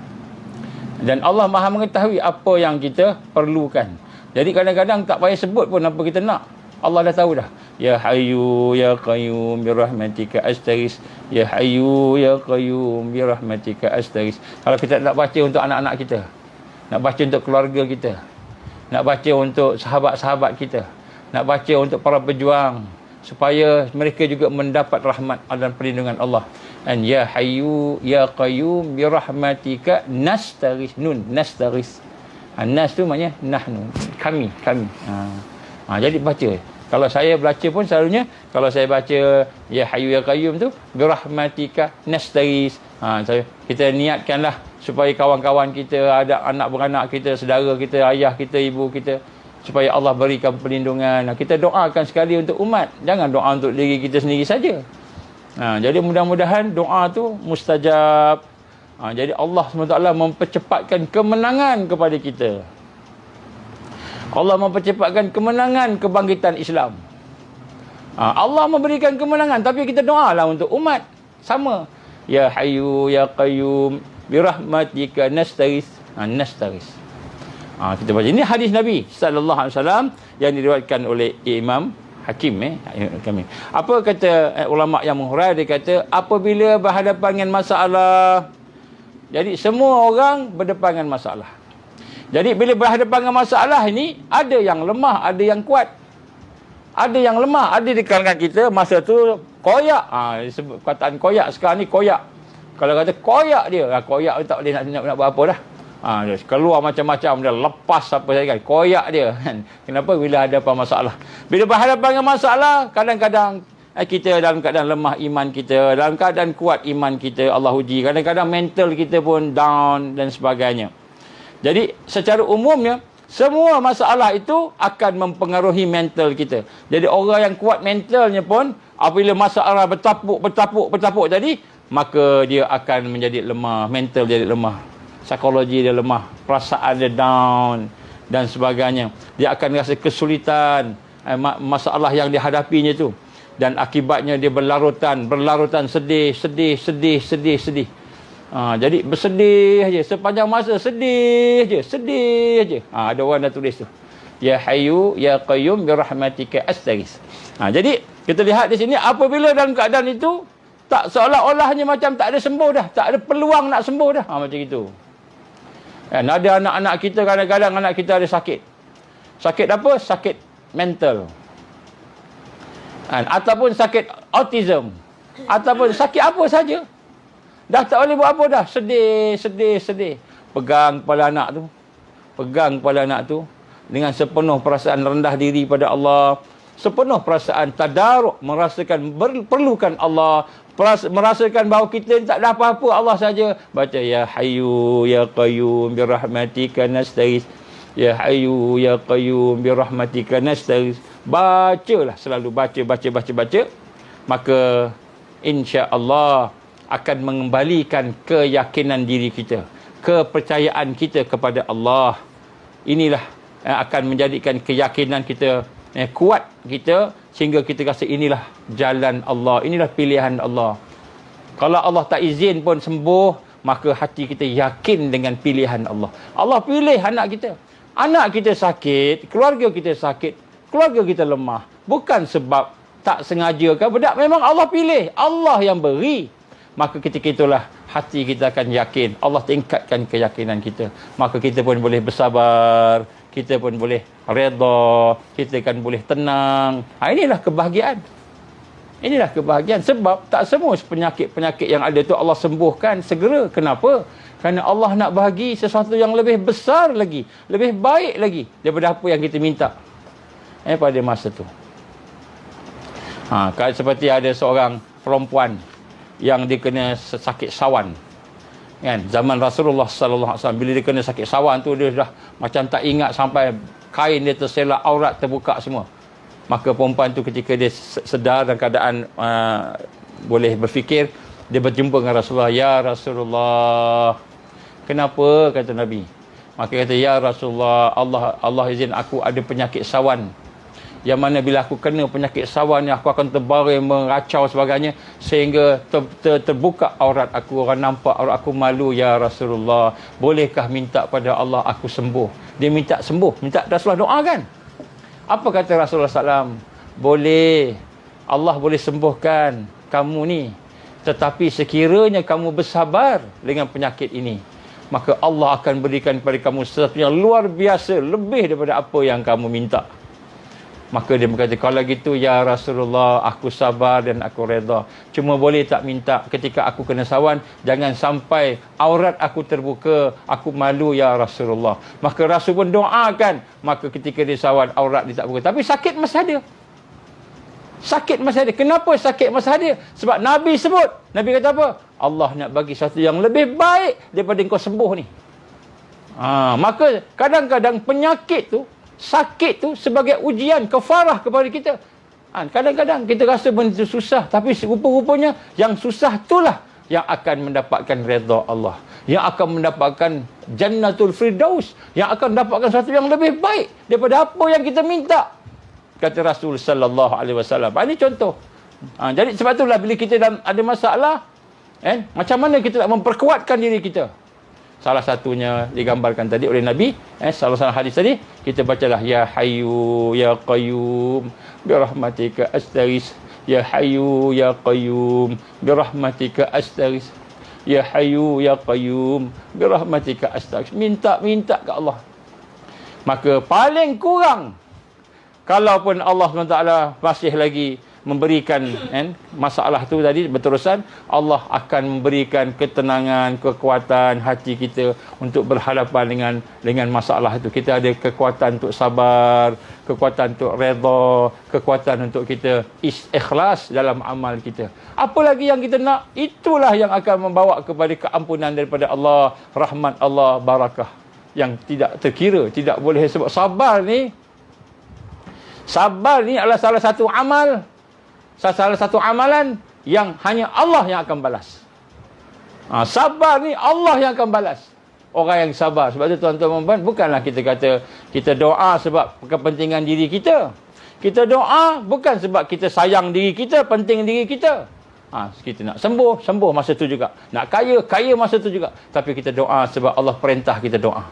Dan Allah Maha mengetahui apa yang kita perlukan. Jadi kadang-kadang tak payah sebut pun apa kita nak. Allah dah tahu dah. Ya hayyu ya qayyum birahmatika astaghis. Ya hayyu ya qayyum birahmatika astaghis. Kalau kita nak baca untuk anak-anak kita, nak baca untuk keluarga kita, nak baca untuk sahabat-sahabat kita, nak baca untuk para pejuang, supaya mereka juga mendapat rahmat dan perlindungan Allah. Dan ya hayyu ya qayyum birahmatika nastaghis. Nastaghis. Nas tu maknanya nahnu, kami. Jadi baca. Kalau saya baca pun selalunya, kalau saya baca ya hayyu ya qayyum tu birahmatika nastaghis. Kita niatkanlah supaya kawan-kawan kita, ada anak beranak kita, saudara kita, ayah kita, ibu kita, supaya Allah berikan perlindungan. Kita doakan sekali untuk umat, jangan doa untuk diri kita sendiri saja. Jadi mudah-mudahan doa tu mustajab. Jadi Allah SWT mempercepatkan kemenangan kepada kita. Allah mempercepatkan kemenangan kebangkitan Islam. Allah memberikan kemenangan, tapi kita doalah untuk umat. Sama. Ya hayyu ya qayyum birahmatika nastaghis. Nastaghis. Kita baca. Ini hadis Nabi sallallahu alaihi wasallam yang diriwayatkan oleh Imam Hakim. Apa kata ulama yang menghurai? Dia kata, apabila berhadapan dengan masalah, jadi semua orang berdepan dengan masalah. Jadi bila berhadapan dengan masalah ini, ada yang lemah, ada yang kuat. Ada yang lemah, ada di kalangan kita masa tu koyak. Disebut perkataan koyak sekarang ni, koyak. Kalau kata koyak dia, koyak tak boleh nak buat apa dah. Dia keluar macam-macam, dia lepas apa saja kan, koyak dia kan. Kenapa? Bila ada apa masalah. Bila berhadapan dengan masalah, kadang-kadang kita dalam keadaan lemah iman kita, dalam keadaan kuat iman kita, Allah uji. Kadang-kadang mental kita pun down dan sebagainya. Jadi secara umumnya, semua masalah itu akan mempengaruhi mental kita. Jadi orang yang kuat mentalnya pun, apabila masalah bertapuk tadi, maka dia akan menjadi lemah, mental jadi lemah, psikologi dia lemah, perasaan dia down dan sebagainya. Dia akan rasa kesulitan masalah yang dihadapinya tu, dan akibatnya dia berlarutan sedih. Jadi bersedih aja sepanjang masa, sedih aja. Ada orang dah tulis tu. Ya hayyu ya qayyum birahmatika astaghis. Jadi kita lihat di sini, apabila dalam keadaan itu, tak seolah-olahnya macam tak ada sembuh dah, tak ada peluang nak sembuh dah. Macam itu. Ada anak-anak kita, kadang-kadang anak kita ada sakit. Sakit apa? Sakit mental. Ataupun sakit autism. Ataupun sakit apa saja. Dah tak boleh buat apa dah. Sedih. Pegang kepala anak tu. dengan sepenuh perasaan rendah diri pada Allah, sepenuh perasaan tadaruk, merasakan perlukan Allah, merasakan bahawa kita tak ada apa-apa, Allah saja. Baca ya Hayyu ya Qayyum bi rahmatika nastaghits, ya Hayyu ya Qayyum bi rahmatika nastaghits. Bacalah, selalu baca. Maka insya-Allah akan mengembalikan keyakinan diri kita, kepercayaan kita kepada Allah. Inilah akan menjadikan keyakinan kita kuat kita, sehingga kita rasa inilah jalan Allah, inilah pilihan Allah. Kalau Allah tak izin pun sembuh, maka hati kita yakin dengan pilihan Allah. Allah pilih anak kita. Anak kita sakit, keluarga kita sakit, keluarga kita lemah. Bukan sebab tak sengaja ke, bedak, memang Allah pilih, Allah yang beri. Maka ketika itulah hati kita akan yakin, Allah tingkatkan keyakinan kita. Maka kita pun boleh bersabar, kita pun boleh redha, kita kan boleh tenang. Inilah kebahagiaan. Inilah kebahagiaan. Sebab tak semua penyakit-penyakit yang ada tu Allah sembuhkan segera. Kenapa? Kerana Allah nak bagi sesuatu yang lebih besar lagi, lebih baik lagi daripada apa yang kita minta pada masa tu. Seperti ada seorang perempuan yang dia kena sakit sawan. Kan, zaman Rasulullah sallallahu alaihi wasallam, bila dia kena sakit sawan tu, dia dah macam tak ingat sampai kain dia terselak, aurat terbuka semua. Maka perempuan tu ketika dia sedar dan keadaan boleh berfikir, dia berjumpa dengan Rasulullah. Ya Rasulullah, kenapa? Kata Nabi. Maka kata, ya Rasulullah, Allah izin aku ada penyakit sawan, yang mana bila aku kena penyakit sawan ni, aku akan terbaring, meracau sebagainya, sehingga terbuka aurat aku, orang nampak aurat aku, malu. Ya Rasulullah, bolehkah minta pada Allah aku sembuh? Dia minta sembuh, minta Rasulullah doakan. Apa kata Rasulullah SAW? Boleh, Allah boleh sembuhkan kamu ni, tetapi sekiranya kamu bersabar dengan penyakit ini, maka Allah akan berikan kepada kamu sesuatu yang luar biasa, lebih daripada apa yang kamu minta. Maka dia berkata, kalau gitu ya Rasulullah, aku sabar dan aku redha. Cuma boleh tak minta ketika aku kena sawan, jangan sampai aurat aku terbuka, aku malu ya Rasulullah. Maka Rasul pun doakan. Maka ketika dia sawan, aurat dia tak buka. Tapi sakit masih ada. Sakit masih ada. Kenapa sakit masih ada? Sebab Nabi sebut. Nabi kata apa? Allah nak bagi sesuatu yang lebih baik daripada kau sembuh ni. Maka kadang-kadang penyakit tu, sakit tu sebagai ujian, kafarah kepada kita. Kadang-kadang kita rasa benda itu susah, tapi rupa-rupanya yang susah itulah yang akan mendapatkan redha Allah, yang akan mendapatkan Jannatul Firdaus, yang akan mendapatkan sesuatu yang lebih baik daripada apa yang kita minta, kata Rasul sallallahu alaihi wasallam. Ini contoh. Jadi sebab itulah bila kita ada masalah, macam mana kita nak memperkuatkan diri kita? Salah satunya digambarkan tadi oleh Nabi, salah satu hadis tadi, kita bacalah ya Hayyu ya Qayyum bi rahmatika astaghits, ya Hayyu ya Qayyum bi rahmatika astaghits, ya Hayyu ya Qayyum bi rahmatika astaghits. Minta ke Allah. Maka paling kurang, kalaupun Allah SWT masih lagi memberikan masalah tu tadi berterusan, Allah akan memberikan ketenangan, kekuatan hati kita untuk berhadapan dengan masalah itu. Kita ada kekuatan untuk sabar, kekuatan untuk redha, kekuatan untuk kita ikhlas dalam amal kita. Apa lagi yang kita nak? Itulah yang akan membawa kepada keampunan daripada Allah, rahmat Allah, barakah yang tidak terkira, tidak boleh. Sebab sabar ni adalah salah satu amal, salah satu amalan yang hanya Allah yang akan balas. Sabar ni Allah yang akan balas orang yang sabar. Sebab tu tuan-tuan, bukanlah kita kata kita doa sebab kepentingan diri kita. Kita doa bukan sebab kita sayang diri kita, penting diri kita. Kita nak sembuh masa tu juga. Nak kaya masa tu juga. Tapi kita doa sebab Allah perintah kita doa.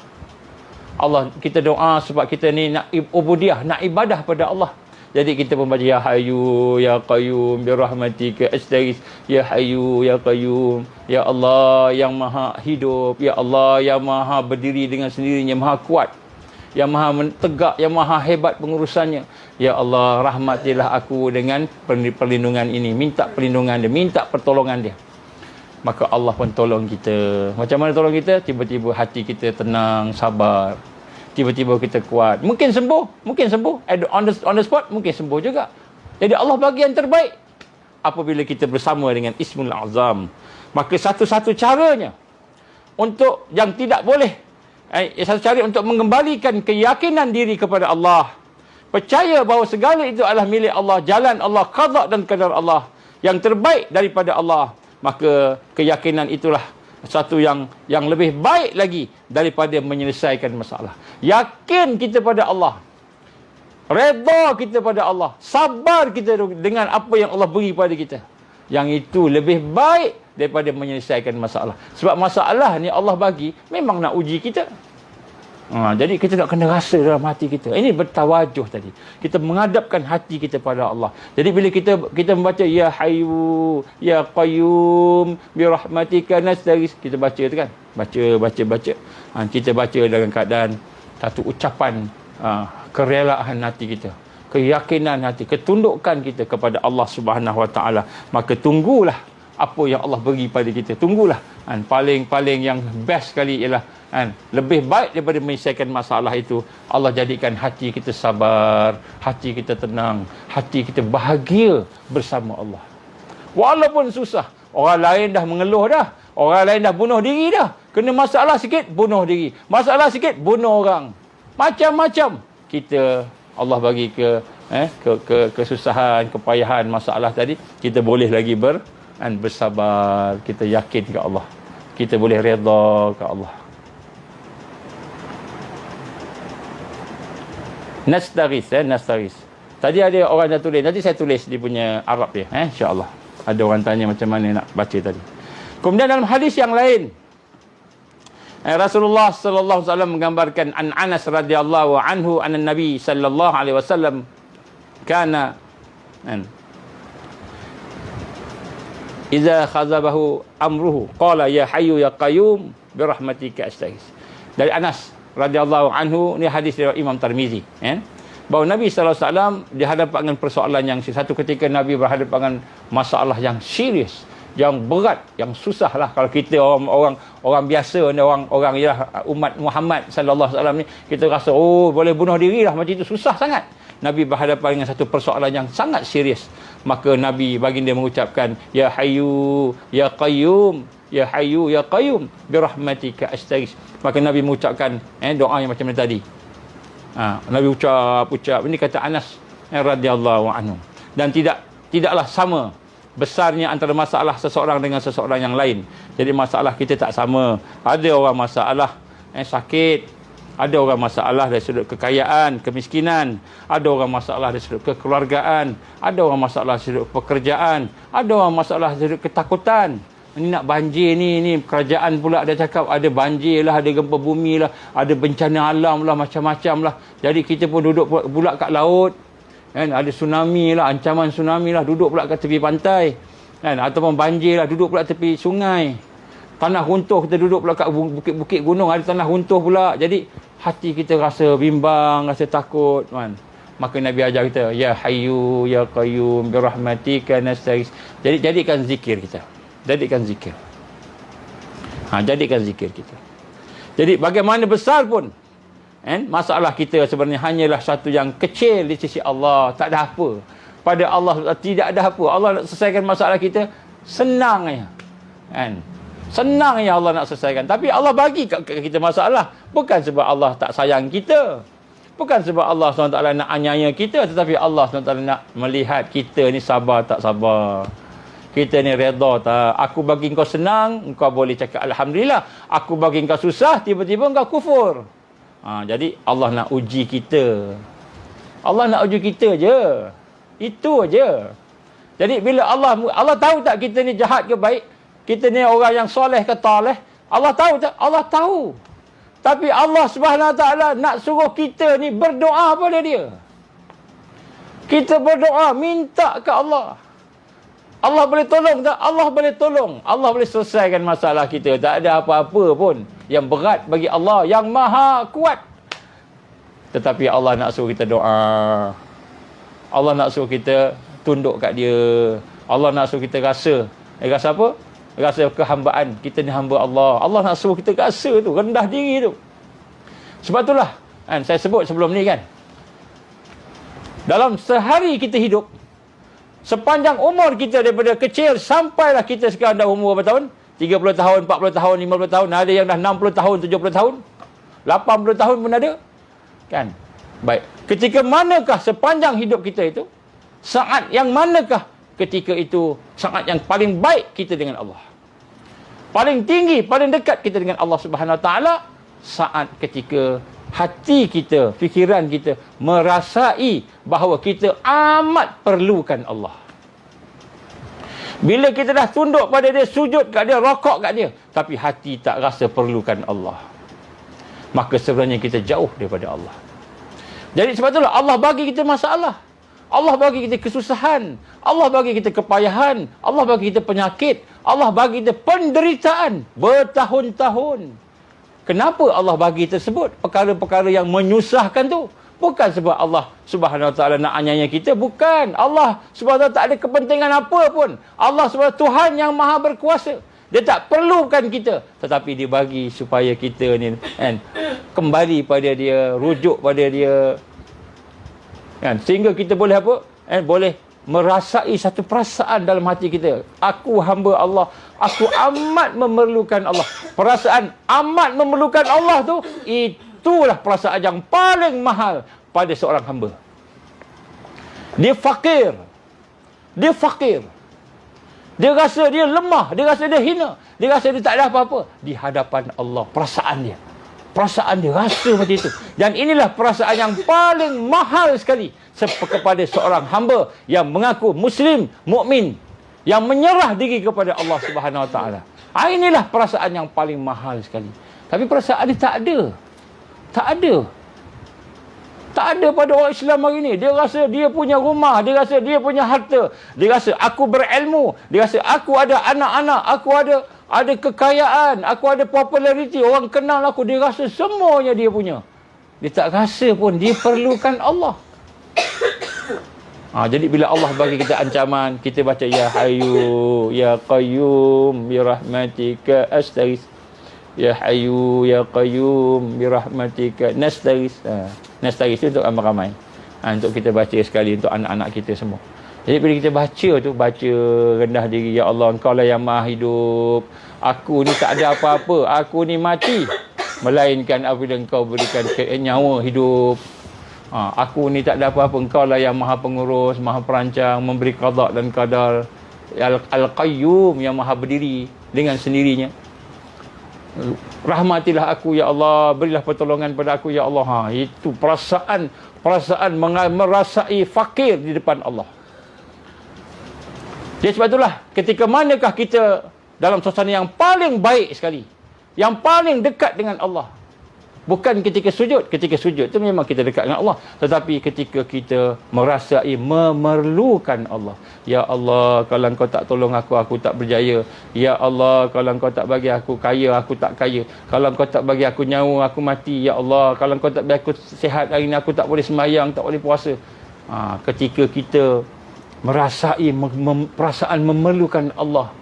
Kita doa sebab kita ni nak ubudiah, nak ibadah pada Allah. Jadi kita membaca ya Hayyu ya Qayyum bi rahmatika astaghits, ya Hayyu ya Qayyum, ya Allah yang maha hidup, ya Allah yang maha berdiri dengan sendirinya, maha kuat, yang maha tegak, yang maha hebat pengurusannya. Ya Allah, rahmatilah aku dengan perlindungan ini. Minta perlindungan dia, minta pertolongan dia. Maka Allah pun tolong kita. Macam mana tolong kita? Tiba-tiba hati kita tenang, sabar. tiba-tiba kita kuat. Mungkin sembuh. On the spot, mungkin sembuh juga. Jadi Allah bagi yang terbaik apabila kita bersama dengan Ismul Azam. Maka satu-satu caranya untuk yang tidak boleh, satu cara untuk mengembalikan keyakinan diri kepada Allah. Percaya bahawa segala itu adalah milik Allah, jalan Allah, qada dan qadar Allah, yang terbaik daripada Allah. Maka keyakinan itulah satu yang lebih baik lagi daripada menyelesaikan masalah. Yakin kita pada Allah, redha kita pada Allah, sabar kita dengan apa yang Allah beri pada kita. Yang itu lebih baik daripada menyelesaikan masalah. Sebab masalah ni Allah bagi memang nak uji kita. Jadi kita nak kena rasa dalam hati kita. Ini bertawajuh tadi. Kita menghadapkan hati kita pada Allah. Jadi bila kita membaca Ya Hayyu Ya Qayyum bi rahmatika nastaghis, kita baca tu kan. Baca. Kita baca dengan keadaan satu ucapan kerelaan hati kita, keyakinan hati, ketundukan kita kepada Allah Subhanahu Wa Taala. Maka tunggulah apa yang Allah beri pada kita. Tunggulah. Paling yang best sekali ialah lebih baik daripada menyelesaikan masalah itu, Allah jadikan hati kita sabar, hati kita tenang, hati kita bahagia bersama Allah. Walaupun susah, orang lain dah mengeluh dah, orang lain dah bunuh diri dah, kena masalah sikit bunuh diri, masalah sikit bunuh orang, macam-macam. Kita Allah bagi kesusahan, kepayahan, masalah tadi, kita boleh lagi bersabar, kita yakin ke Allah, kita boleh redha ke Allah. Nastaghis. Tadi ada orang dah tulis. Nanti saya tulis dia punya Arab dia. InsyaAllah. Ada orang tanya macam mana nak baca tadi. Kemudian dalam hadis yang lain, Rasulullah sallallahu alaihi wasallam menggambarkan an Anas radhiyallahu anhu anna Nabi sallallahu alaihi wasallam kana idza khazabahu amruhu qala ya hayyu ya qayyum bi rahmatika astaghis. Dari Anas radhiyallahu anhu, ni hadis dari Imam Tirmizi, bahawa Nabi sallallahu alaihi wasallam dihadapkan dengan persoalan yang satu ketika Nabi berhadapan dengan masalah yang serius, yang berat, yang susah lah. Kalau kita orang biasa, orang ialah umat Muhammad sallallahu alaihi wasallam ni, kita rasa boleh bunuh diri lah, macam itu susah sangat. Nabi berhadapan dengan satu persoalan yang sangat serius. Maka Nabi baginda mengucapkan ya hayyu ya qayyum, ya hayyu ya qayyum bi rahmatika astaghis. Maka Nabi mengucapkan doa yang macam tadi. Nabi ucap. Ini kata Anas radhiyallahu anhu. Dan tidaklah sama besarnya antara masalah seseorang dengan seseorang yang lain. Jadi masalah kita tak sama. Ada orang masalah sakit, ada orang masalah dari sudut kekayaan, kemiskinan, ada orang masalah dari sudut kekeluargaan, ada orang masalah dari sudut pekerjaan, ada orang masalah dari sudut ketakutan. Ini nak banjir ni kerajaan pula dah cakap ada banjir lah, ada gempa bumi lah, ada bencana alam lah, macam-macam lah. Jadi kita pun duduk pula kat laut, ada tsunami lah, ancaman tsunami lah, duduk pula kat tepi pantai, ataupun banjir lah, duduk pula tepi sungai. Tanah runtuh, kita duduk pula kat bukit-bukit gunung, ada tanah runtuh pula. Jadi hati kita rasa bimbang, rasa takut, Maka Nabi ajar kita ya hayyu ya qayyum bi rahmatika nastaghis. Jadi jadikan zikir kita. Jadikan zikir kita. Jadi bagaimana besar pun masalah kita sebenarnya hanyalah satu yang kecil di sisi Allah. Tak ada apa. Pada Allah tidak ada apa. Allah nak selesaikan masalah kita senang aja. Senang ya Allah nak selesaikan. Tapi Allah bagi kita masalah bukan sebab Allah tak sayang kita, bukan sebab Allah SWT nak aniaya kita, tetapi Allah SWT nak melihat kita ni sabar tak sabar, kita ni redha tak. Aku bagi kau senang, engkau boleh cakap Alhamdulillah. Aku bagi kau susah, tiba-tiba engkau kufur. Jadi Allah nak uji kita. Allah nak uji kita je. Itu aja. Jadi bila Allah tahu tak kita ni jahat ke baik, kita ni orang yang soleh ke taleh, Allah tahu tak? Allah tahu. Tapi Allah Subhanahu Wa Taala nak suruh kita ni berdoa pada dia. Kita berdoa, minta ke Allah. Allah boleh tolong tak? Allah boleh tolong. Allah boleh selesaikan masalah kita. Tak ada apa-apa pun yang berat bagi Allah yang maha kuat. Tetapi Allah nak suruh kita doa. Allah nak suruh kita tunduk kat dia. Allah nak suruh kita rasa. Rasa apa? Rasa kehambaan. Kita ni hamba Allah. Allah nak suruh kita rasa tu, rendah diri tu. Sebab itulah Kan saya sebut sebelum ni kan. Dalam sehari kita hidup, sepanjang umur kita daripada kecil sampailah kita sekarang dah umur berapa tahun? 30 tahun, 40 tahun, 50 tahun, ada yang dah 60 tahun, 70 tahun, 80 tahun pun ada. Kan? Baik. Ketika manakah sepanjang hidup kita itu? Saat yang manakah ketika itu saat yang paling baik kita dengan Allah? Paling tinggi, paling dekat kita dengan Allah Subhanahu Wa Taala saat ketika hati kita, fikiran kita merasai bahawa kita amat perlukan Allah. Bila kita dah tunduk pada dia, sujud kat dia, rokok kat dia, tapi hati tak rasa perlukan Allah, maka sebenarnya kita jauh daripada Allah. Jadi sebab itulah Allah bagi kita masalah, Allah bagi kita kesusahan, Allah bagi kita kepayahan, Allah bagi kita penyakit, Allah bagi kita penderitaan bertahun-tahun. Kenapa Allah bagi tersebut? Perkara-perkara yang menyusahkan tu. Bukan sebab Allah Subhanahu Wa Taala nak aniaya kita. Bukan. Allah Subhanahu Wa Taala tak ada kepentingan apa pun. Allah Subhanahu Tuhan yang maha berkuasa. Dia tak perlukan kita. Tetapi dia bagi supaya kita ni kan, kembali pada dia, rujuk pada dia. Kan? Sehingga kita boleh apa? Boleh merasai satu perasaan dalam hati kita. Aku hamba Allah. Aku amat memerlukan Allah. Perasaan amat memerlukan Allah tu, itulah perasaan yang paling mahal pada seorang hamba. Dia fakir. Dia fakir. Dia rasa dia lemah. Dia rasa dia hina. Dia rasa dia tak ada apa-apa di hadapan Allah. Perasaan dia. Perasaan dia rasa macam itu. Dan inilah perasaan yang paling mahal sekali kepada seorang hamba yang mengaku Muslim, mukmin, yang menyerah diri kepada Allah Subhanahu Wa Taala. Inilah perasaan yang paling mahal sekali. Tapi perasaan dia tak ada. Tak ada. Tak ada pada orang Islam hari ni. Dia rasa dia punya rumah, dia rasa dia punya harta, dia rasa aku berilmu, dia rasa aku ada anak-anak, aku ada kekayaan, aku ada populariti, orang kenal aku, dia rasa semuanya dia punya. Dia tak rasa pun dia perlukan Allah. Jadi bila Allah bagi kita ancaman, kita baca Ya Hayyu Ya Qayyum bi rahmatika astaghits. Ya Hayyu Ya Qayyum bi rahmatika nastaghits. Nastaghits itu untuk ramai-ramai. Untuk kita baca sekali untuk anak-anak kita semua. Jadi bila kita baca tu, baca rendah diri, Ya Allah, Engkau lah yang maha hidup. Aku ni tak ada apa-apa. Aku ni mati. Melainkan apabila Engkau berikan nyawa hidup. Aku ni tak ada apa-apa. Engkau lah yang maha pengurus, maha perancang, memberi qada dan qadar. Al-Qayyum, yang maha berdiri dengan sendirinya. Rahmatilah aku, Ya Allah. Berilah pertolongan pada aku, Ya Allah. Itu perasaan merasai fakir di depan Allah. Jadi sebab itulah, ketika manakah kita dalam suasana yang paling baik sekali, yang paling dekat dengan Allah. Bukan ketika sujud. Ketika sujud itu memang kita dekat dengan Allah. Tetapi ketika kita merasai memerlukan Allah. Ya Allah, kalau Engkau tak tolong aku, aku tak berjaya. Ya Allah, kalau Engkau tak bagi aku kaya, aku tak kaya. Kalau Engkau tak bagi aku nyawa, aku mati. Ya Allah, kalau Engkau tak bagi aku sihat hari ini, aku tak boleh sembahyang, tak boleh puasa. Ketika kita merasai perasaan memerlukan Allah.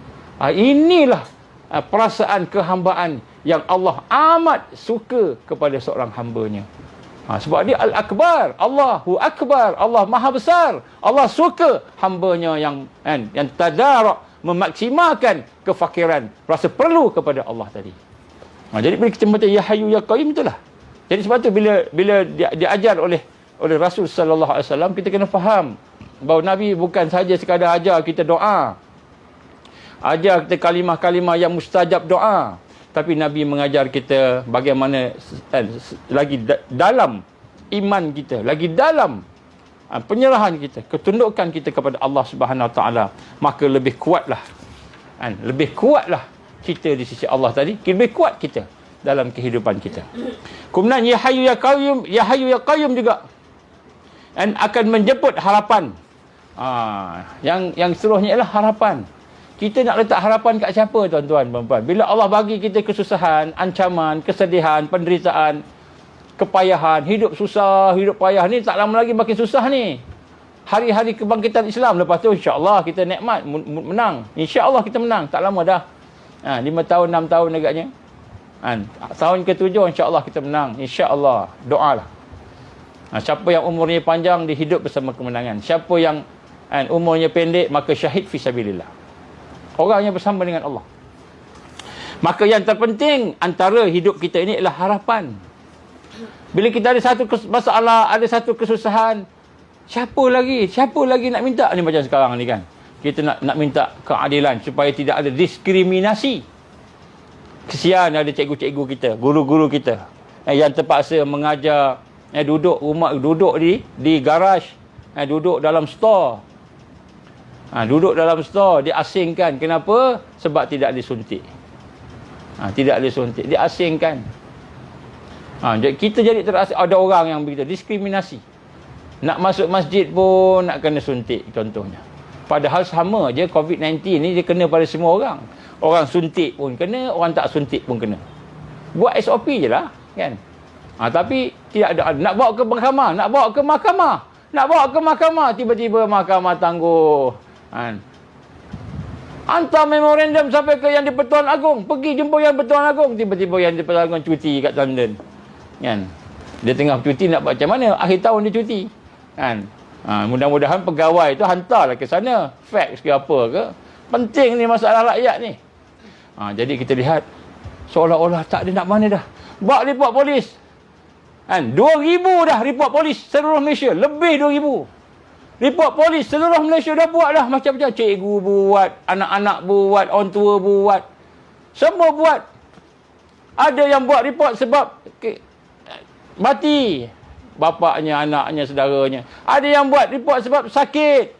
Inilah perasaan kehambaan yang Allah amat suka kepada seorang hambanya. Sebab dia Al-Akbar, Allahu Akbar, Allah Maha Besar. Allah suka hambanya yang tadarak, memaksimalkan kefakiran, rasa perlu kepada Allah tadi. Jadi bila kita baca Ya Hayyu Ya Qayyum, itulah. Jadi sebab tu bila diajar oleh Rasul sallallahu alaihi wasallam, kita kena faham bahawa Nabi bukan sahaja sekadar ajar kita doa, ajar kita kalimah-kalimah yang mustajab doa, tapi Nabi mengajar kita bagaimana lagi dalam iman kita, lagi dalam penyerahan kita, ketundukan kita kepada Allah Subhanahu Wa Taala, maka lebih kuatlah kita di sisi Allah tadi, lebih kuat kita dalam kehidupan kita. Kemudian Ya Hayyu Ya Qayyum, Ya Hayyu Ya Qayyum juga akan menjemput harapan. Yang seterusnya ialah harapan. Kita nak letak harapan kat siapa, tuan-tuan, puan-puan? Bila Allah bagi kita kesusahan, ancaman, kesedihan, penderitaan, kepayahan, hidup susah, hidup payah ni, tak lama lagi makin susah ni. Hari-hari kebangkitan Islam, lepas tu insya-Allah kita nikmat, menang. Insya-Allah kita menang, tak lama dah. 5 tahun, 6 tahun agaknya. Tahun ke-7 insya-Allah kita menang. Insya-Allah, doalah. Siapa yang umurnya panjang, dia hidup bersama kemenangan. Siapa yang umurnya pendek, maka syahid fi sabilillah. Orang yang bersama dengan Allah. Maka yang terpenting antara hidup kita ini adalah harapan. Bila kita ada satu masalah, ada satu kesusahan, siapa lagi nak minta ni macam sekarang ni kan. Kita nak minta keadilan supaya tidak ada diskriminasi. Kesian ada cikgu-cikgu kita, guru-guru kita yang terpaksa mengajar, duduk di garaj, duduk dalam store. Duduk dalam store, diasingkan. Kenapa? Sebab tidak disuntik. Tidak disuntik, diasingkan. Kita jadi terasa ada orang yang begitu, diskriminasi. Nak masuk masjid pun nak kena suntik contohnya. Padahal sama je COVID-19 ni dia kena pada semua orang. Orang suntik pun kena, orang tak suntik pun kena. Buat SOP je lah kan. Tapi tidak ada, nak bawa ke mahkamah, tiba-tiba mahkamah tangguh. Hantar memorandum sampai ke yang di-Pertuan Agong, pergi jumpa yang Pertuan Agong, tiba-tiba yang di-Pertuan Agong cuti kat London. Kan? Dia tengah cuti nak buat macam mana? Akhir tahun dia cuti. Kan? Mudah-mudahan pegawai tu hantarlah ke sana, fax ke apa ke. Penting ni masalah rakyat ni. Jadi kita lihat seolah-olah tak ada nak mana dah. Buat report polis. 2,000 dah report polis seluruh Malaysia, lebih 2,000. Report polis seluruh Malaysia dah buat dah macam-macam. Cikgu buat, anak-anak buat, orang tua buat. Semua buat. Ada yang buat report sebab mati bapaknya, anaknya, saudaranya. Ada yang buat report sebab sakit,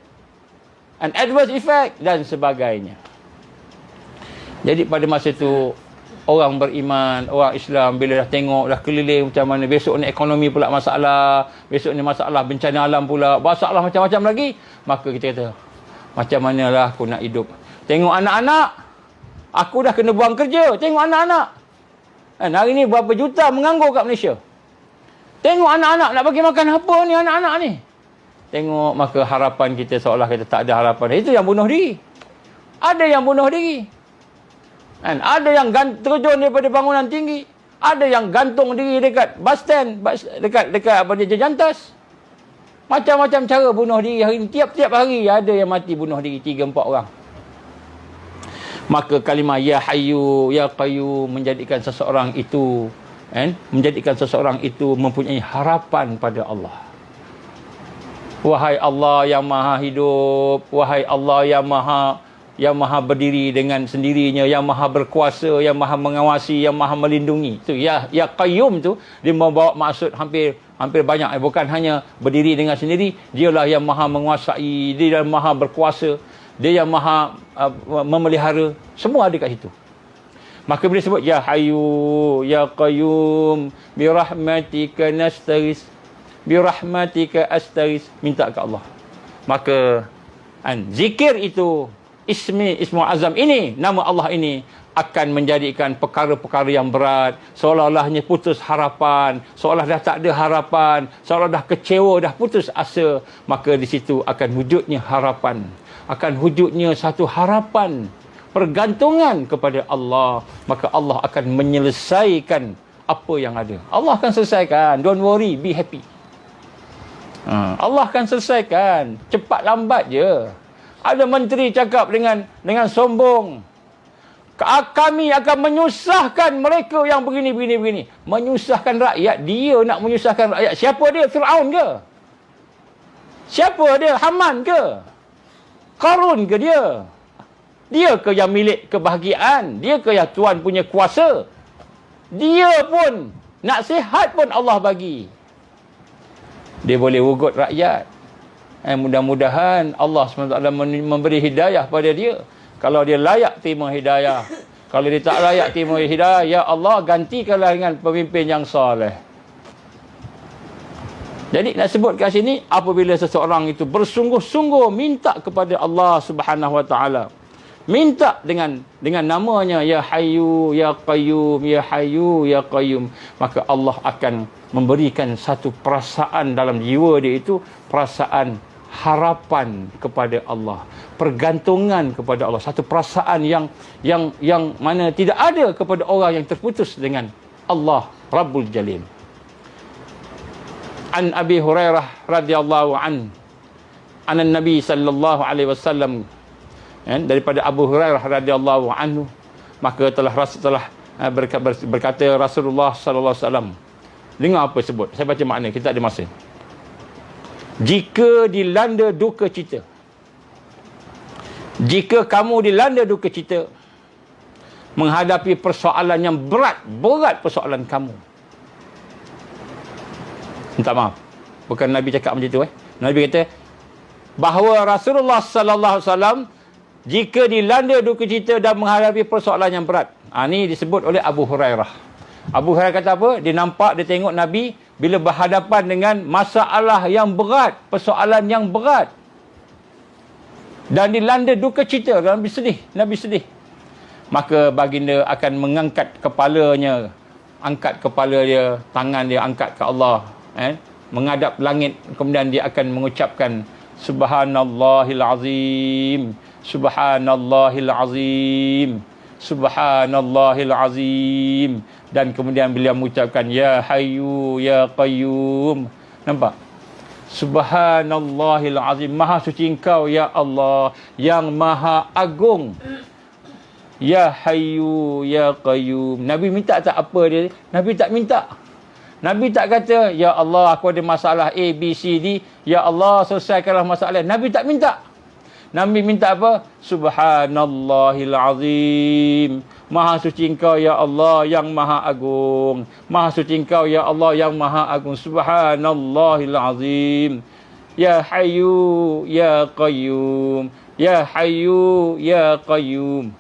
adverse effect dan sebagainya. Jadi pada masa itu orang beriman, orang Islam bila dah tengok, dah keliling macam mana, besok ni ekonomi pula masalah, besok ni masalah bencana alam pula, masalah macam-macam lagi, maka kita kata, macam manalah aku nak hidup. Tengok anak-anak, aku dah kena buang kerja, tengok anak-anak. Hari ni berapa juta menganggur kat Malaysia. Tengok anak-anak, nak bagi makan apa ni anak-anak ni. Tengok, maka harapan kita seolah kita tak ada harapan. Itu yang bunuh diri. Ada yang bunuh diri. Ada yang terjun daripada bangunan tinggi. Ada yang gantung diri dekat bus stand, dekat apa dia, Jantas. Macam-macam cara bunuh diri hari ini. Tiap-tiap hari ada yang mati bunuh diri, 3-4 orang. Maka kalimah Ya Hayyu Ya Qayyum menjadikan seseorang itu mempunyai harapan pada Allah. Wahai Allah yang maha hidup, wahai Allah yang maha berdiri dengan sendirinya, yang maha berkuasa, yang maha mengawasi, yang maha melindungi. Itu Ya Qayyum tu dia membawa maksud hampir banyak. Bukan hanya berdiri dengan sendiri, dialah yang maha menguasai, dia yang maha berkuasa, dia yang maha memelihara. Semua ada kat situ. Maka bila sebut Ya Hayyu Ya Qayyum bi rahmatika nastaghis, bi rahmatika astaghis, minta ke Allah. Maka zikir itu, Ismu Azam ini, nama Allah ini akan menjadikan perkara-perkara yang berat, seolah-olahnya putus harapan, seolah dah tak ada harapan, seolah dah kecewa, dah putus asa. Maka di situ akan wujudnya harapan, akan wujudnya satu harapan, pergantungan kepada Allah. Maka Allah akan menyelesaikan apa yang ada. Allah akan selesaikan. Don't worry, be happy. Allah akan selesaikan. Cepat lambat je. Ada menteri cakap dengan sombong, kami akan menyusahkan mereka yang begini. Menyusahkan rakyat. Dia nak menyusahkan rakyat. Siapa dia? Fir'aun ke? Siapa dia? Haman ke? Qarun ke dia? Dia ke yang milik kebahagiaan? Dia ke yang Tuhan punya kuasa? Dia pun nak sihat pun Allah bagi. Dia boleh ugut rakyat. Mudah-mudahan Allah SWT memberi hidayah pada dia. Kalau dia layak terima hidayah, kalau dia tak layak terima hidayah, ya Allah gantikanlah dengan pemimpin yang soleh. Jadi nak sebut kat sini, apabila seseorang itu bersungguh-sungguh minta kepada Allah Subhanahu Wa Taala, minta dengan namanya Ya Hayyu Ya Qayyum, Ya Hayyu Ya Qayyum, maka Allah akan memberikan satu perasaan dalam jiwa dia itu, perasaan harapan kepada Allah, pergantungan kepada Allah, satu perasaan yang mana tidak ada kepada orang yang terputus dengan Allah Rabbul Jalil. An Abi Hurairah radhiyallahu an Nabi sallallahu alaihi wasallam, daripada Abu Hurairah radhiyallahu anhu, maka telah berkata Rasulullah sallallahu alaihi wasallam. Dengar apa sebut, saya baca makna, kita ada masa. Jika dilanda duka cita, jika kamu dilanda duka cita menghadapi persoalan yang berat persoalan kamu. Minta maaf, bukan Nabi cakap macam tu. Nabi kata bahawa Rasulullah sallallahu alaihi wasallam jika dilanda duka cita dan menghadapi persoalan yang berat. Ini disebut oleh Abu Hurairah. Abu Hurairah kata apa? Dia nampak, dia tengok Nabi bila berhadapan dengan masalah yang berat, persoalan yang berat, dan dilanda duka cita, Nabi sedih. Maka baginda akan mengangkat kepalanya, angkat kepala dia, tangan dia angkat ke Allah, menghadap langit, kemudian dia akan mengucapkan Subhanallahil Azim, Subhanallahil Azim, Subhanallahil Azim. Dan kemudian beliau mengucapkan Ya Hayyu Ya Qayyum. Nampak? Subhanallahil Azim, Maha suci Engkau ya Allah yang Maha Agung. Ya Hayyu Ya Qayyum. Nabi minta tak apa dia? Nabi tak minta. Nabi tak kata, Ya Allah aku ada masalah A, B, C, D, Ya Allah selesaikanlah masalah. Nabi tak minta. Nabi minta apa? Subhanallahil Azim, Maha suci Engkau ya Allah yang Maha Agung. Maha suci Engkau ya Allah yang Maha Agung. Subhanallahil Azim. Ya Hayyu Ya Qayyum, Ya Hayyu Ya Qayyum.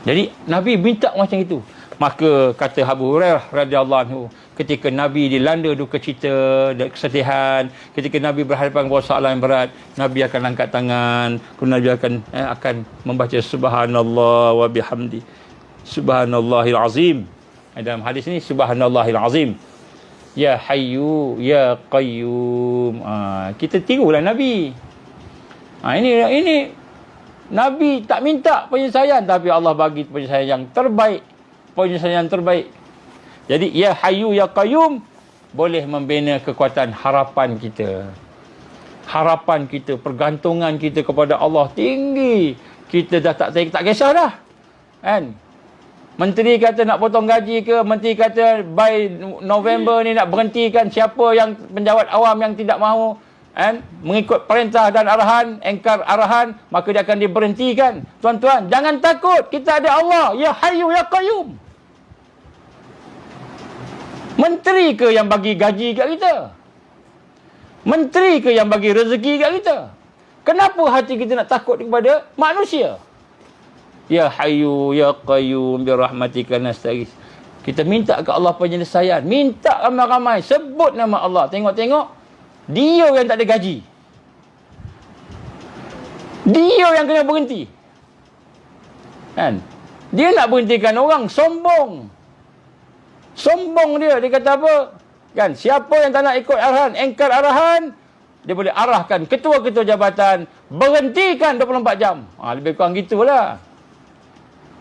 Jadi Nabi minta macam itu. Maka kata Abu Hurairah radhiyallahu anhu, ketika Nabi dilanda duka cita dan kesedihan, ketika Nabi berhadapan dengan soalan yang berat, Nabi akan angkat tangan, kemudian Nabi akan membaca Subhanallah wa bihamdi, Subhanallahil Azim. Dalam hadis ini Subhanallahil Azim, Ya Hayyu Ya Qayyum. Kita tirulah Nabi. Ini Nabi tak minta penyelesaian, tapi Allah bagi penyelesaian yang terbaik. Penyelesaian yang terbaik. Jadi Ya Hayyu Ya Qayyum boleh membina kekuatan harapan kita. Harapan kita, pergantungan kita kepada Allah tinggi. Kita dah tak kisah dah. Kan? Menteri kata nak potong gaji ke, menteri kata by November ni nak berhentikan siapa yang penjawat awam yang tidak mahu mengikut perintah dan arahan, engkar arahan, maka dia akan diberhentikan. Tuan-tuan, jangan takut, kita ada Allah, Ya Hayyu Ya Qayyum. Menteri ke yang bagi gaji kat kita? Menteri ke yang bagi rezeki kat kita? Kenapa hati kita nak takut kepada manusia? Ya Hayyu Ya Qayyum birahmatika nastaghits. Kita minta ke Allah penyelesaian, minta ramai-ramai, sebut nama Allah. Tengok-tengok, dia yang tak ada gaji, dia yang kena berhenti. Kan? Dia nak berhentikan orang, sombong dia kata apa? Kan, siapa yang tak nak ikut arahan, engkar arahan, dia boleh arahkan ketua-ketua jabatan berhentikan 24 jam. Lebih kurang gitulah.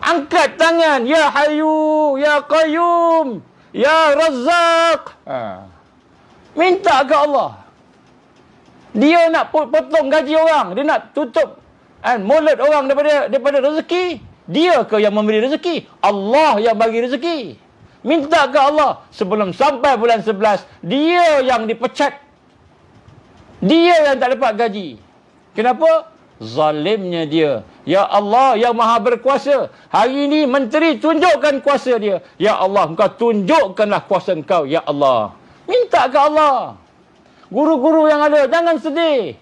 Angkat tangan, Ya Hayyu Ya Qayyum, Ya Razzaq. Minta ke Allah. Dia nak potong gaji orang, dia nak tutup mulut orang daripada rezeki. Dia ke yang memberi rezeki? Allah yang bagi rezeki. Minta ke Allah sebelum sampai bulan 11, dia yang dipecat. Dia yang tak dapat gaji. Kenapa? Zalimnya dia. Ya Allah yang Maha Berkuasa, hari ini menteri tunjukkan kuasa dia. Ya Allah, Engkau tunjukkanlah kuasa Engkau, Ya Allah. Minta ke Allah. Guru-guru yang ada, jangan sedih.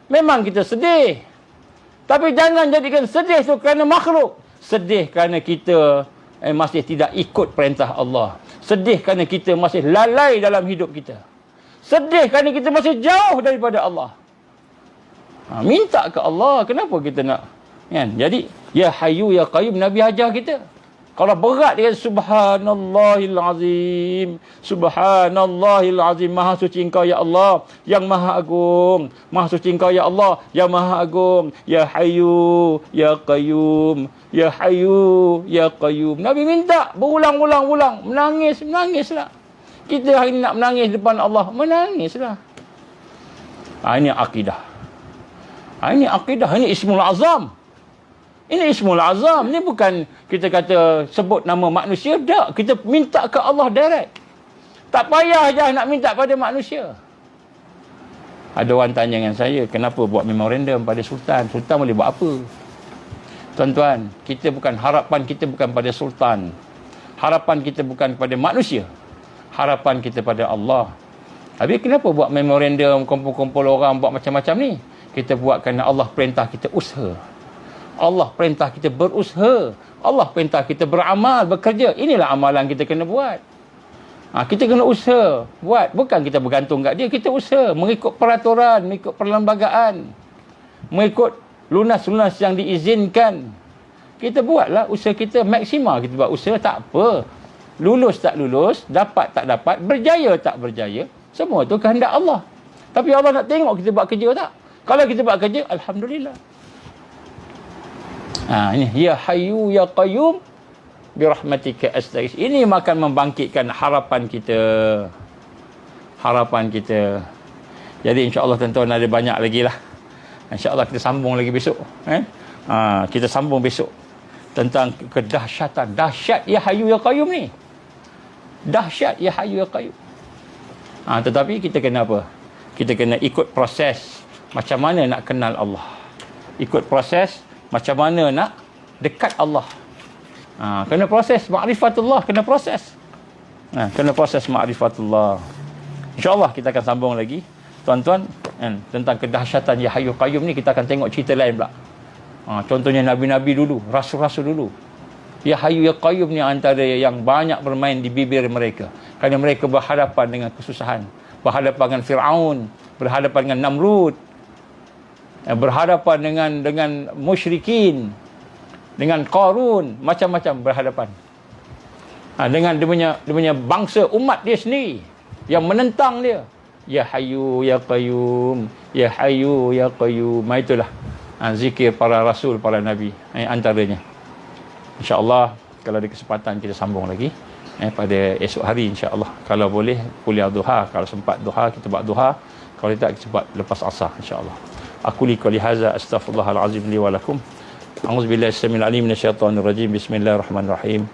Memang kita sedih, tapi jangan jadikan sedih itu kerana makhluk. Sedih kerana kita masih tidak ikut perintah Allah. Sedih kerana kita masih lalai dalam hidup kita. Sedih kerana kita masih jauh daripada Allah. Minta ke Allah. Kenapa kita nak? Kan? Jadi, Ya Hayyu Ya Qayyum, Nabi ajar kita. Kalau berat dengan subhanallahil azim. Subhanallahil azim. Maha suci engkau ya Allah yang maha agung. Maha suci engkau ya Allah yang maha agung. Ya hayyu ya qayyum. Ya hayyu ya qayyum. Nabi minta berulang-ulang. Menangislah. Kita hari ini nak menangis depan Allah. Menangislah. Ini akidah. Ini akidah. Ini ismul azam. Ini ismul azam. Ini bukan kita kata sebut nama manusia. Tak. Kita minta ke Allah direct. Tak payah je nak minta pada manusia. Ada orang tanya dengan saya, kenapa buat memorandum pada Sultan? Sultan boleh buat apa? Tuan-tuan, harapan kita bukan pada Sultan. Harapan kita bukan pada manusia. Harapan kita pada Allah. Habis kenapa buat memorandum, kumpul-kumpul orang, buat macam-macam ni? Kita buat kerana Allah perintah kita usaha. Allah perintah kita berusaha. Allah perintah kita beramal, bekerja. Inilah amalan kita kena buat. Kita kena usaha buat. Bukan kita bergantung kat dia. Kita usaha mengikut peraturan, mengikut perlembagaan, mengikut lunas-lunas yang diizinkan. Kita buatlah usaha kita maksimal. Kita buat usaha, tak apa. Lulus tak lulus, dapat tak dapat, berjaya tak berjaya, semua tu kehendak Allah. Tapi Allah nak tengok kita buat kerja tak. Kalau kita buat kerja, alhamdulillah. Ini ya hayyu ya qayyum birahmatika astaghis. Ini akan membangkitkan harapan kita. Jadi insya-Allah tuan-tuan ada banyak lagi lah. Insya-Allah kita sambung lagi besok. Kita sambung besok tentang kedahsyatan. Dahsyat ya hayyu ya qayyum ni. Dahsyat ya hayyu ya qayyum. Tetapi kita kena apa? Kita kena ikut proses macam mana nak kenal Allah. Ikut proses macam mana nak dekat Allah. Kena proses ma'rifatullah, kena proses. Kena proses ma'rifatullah. InsyaAllah kita akan sambung lagi. Tuan-tuan, tentang kedahsyatan Ya Hayyu Qayyum ni kita akan tengok cerita lain pula. Contohnya Nabi-Nabi dulu, Rasul-Rasul dulu. Ya Hayyu Ya Qayyum ni antara yang banyak bermain di bibir mereka. Kerana mereka berhadapan dengan kesusahan. Berhadapan dengan Fir'aun. Berhadapan dengan Namrud. Berhadapan dengan musyrikin, dengan Qarun, macam-macam berhadapan. Dengan dia punya bangsa umat dia sendiri yang menentang dia. Ya Hayyu Ya Qayyum, Ya Hayyu Ya Qayyum. Itulah zikir para rasul, para nabi, antaranya. InsyaAllah kalau ada kesempatan kita sambung lagi pada esok hari insya-Allah. Kalau boleh kuliah duha, kalau sempat duha kita buat duha, kalau tidak kita buat lepas asar insya-Allah. Aku li qouli hadza astaghfirullahal azim li wa lakum. A'udzubillahi samil alim minasyaitonir rajim. Bismillahirrahmanirrahim.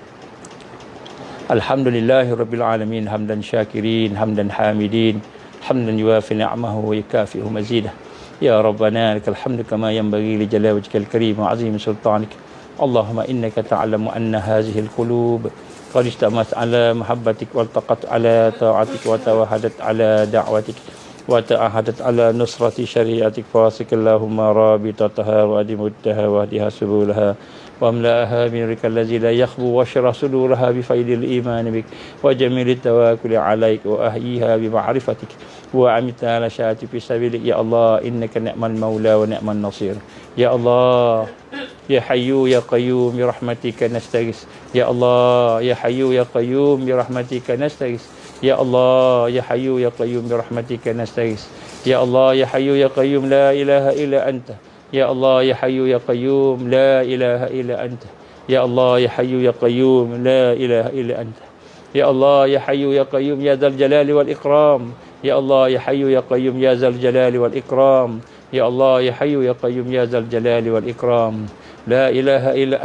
Alhamdulillahirabbil alamin hamdan syakirin hamdan hamidin hamdan yuwafi ni'amahu wa yukafi'u mazidah. Ya rabbana lakal hamdu kama yanbaghi li jalali wajhikal karim wa 'azimi sultanik. Allahumma innaka ta'lamu anna hadhihi al-qulub qad ijtama'at 'ala mahabbatik wa iltaqat 'ala ta'atik wa tawahadat 'ala da'watik وتعهدت على نصرة شريعتك فاسق اللهم رابطتها وأدمتها واهدها سبلها واملأها بنورك الذي لا يخبو واشرح صدورها بفيض الإيمان بك وجميل التواكل عليك وأحييها بمعرفتك وأمتها على شهادتك في سبيلك يا الله إنك نعم المولى ونعم النصير يا الله يا حي يا قيوم برحمتك نستغيث يا الله يا حي يا قيوم برحمتك نستغيث يا الله يا حي يا قيوم برحمتك نستغيث يا الله يا حي يا قيوم لا إله إلا أنت يا الله يا حي يا قيوم لا إله إلا أنت يا الله يا حي يا قيوم لا إله إلا أنت يا الله يا حي يا قيوم يا ذا الجلال والإكرام يا الله يا حي يا قيوم يا ذا الجلال والإكرام يا الله يا حي يا قيوم يا ذا الجلال والإكرام لا إله إلا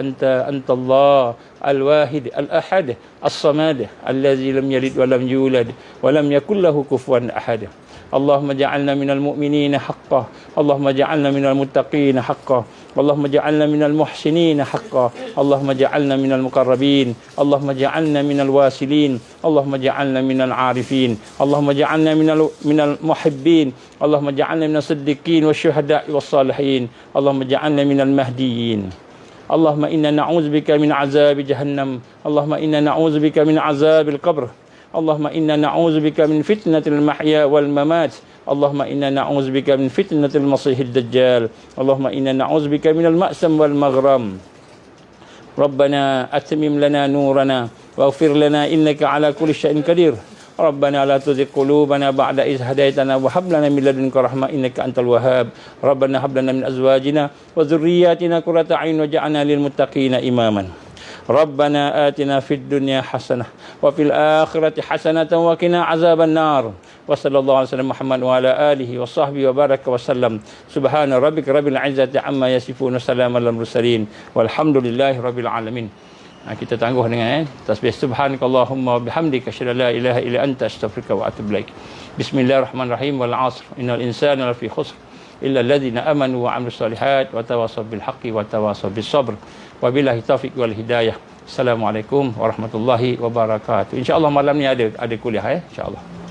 أنت الله الواحد الأحد الصمد الذي لم يلد ولم يولد ولم يكن له كفوا أحد اللهم اجعلنا من المؤمنين حقا اللهم اجعلنا من المتقين حقا اللهم اجعلنا من المحسنين حقا اللهم اجعلنا من المقربين اللهم اجعلنا من الواصلين اللهم اجعلنا من العارفين اللهم اجعلنا من المحبين اللهم اجعلنا من الصديقين والشهداء والصالحين اللهم اجعلنا من المهديين اللهم إنا نعوذ بك من عذاب جهنم اللهم إنا نعوذ بك من عذاب القبر اللهم إنا نعوذ بك من فتنة المحيا والممات اللهم إنا نعوذ بك من فتنة المسيح الدجال اللهم إنا نعوذ بك من المأسم والمغرم Rabbana atmim lana nurana waghfir lana innaka ala kulli syai'in qadir. Rabbana la tuzigh qulubana ba'da idh hadaitana wa hab lana min ladunka rahmah innaka antal wahhab. Rabbana hab lana min azwajina wa dhurriyyatina qurrata a'yun waj'alna lil muttaqina imaman. Rabbana atina fid dunya hasanah wa fil akhirati hasanatan wa qina azaban nar. Wa sallallahu alaihi wasallam Muhammad wa ala alihi wa sahbihi wa baraka wa sallam. Subhana rabbika rabbil izzati amma yasifun wa salamun alal mursalin walhamdulillahi rabbil alamin. Kita tangguh dengan tasbih subhanakallahumma wa bihamdika asyhadu an la ilaha illa anta astaghfiruka wa atubu ilaik. Bismillahirrahmanirrahim. Wal 'asr innal insana lafi khusr illa alladhina amanu wa 'amilus solihat wa tawassaw bil haqqi wa tawassaw bis sabr. Wabillahi taufiq wal hidayah. Assalamualaikum warahmatullahi wabarakatuh. Insya-Allah malam ni ada kuliah insya-Allah.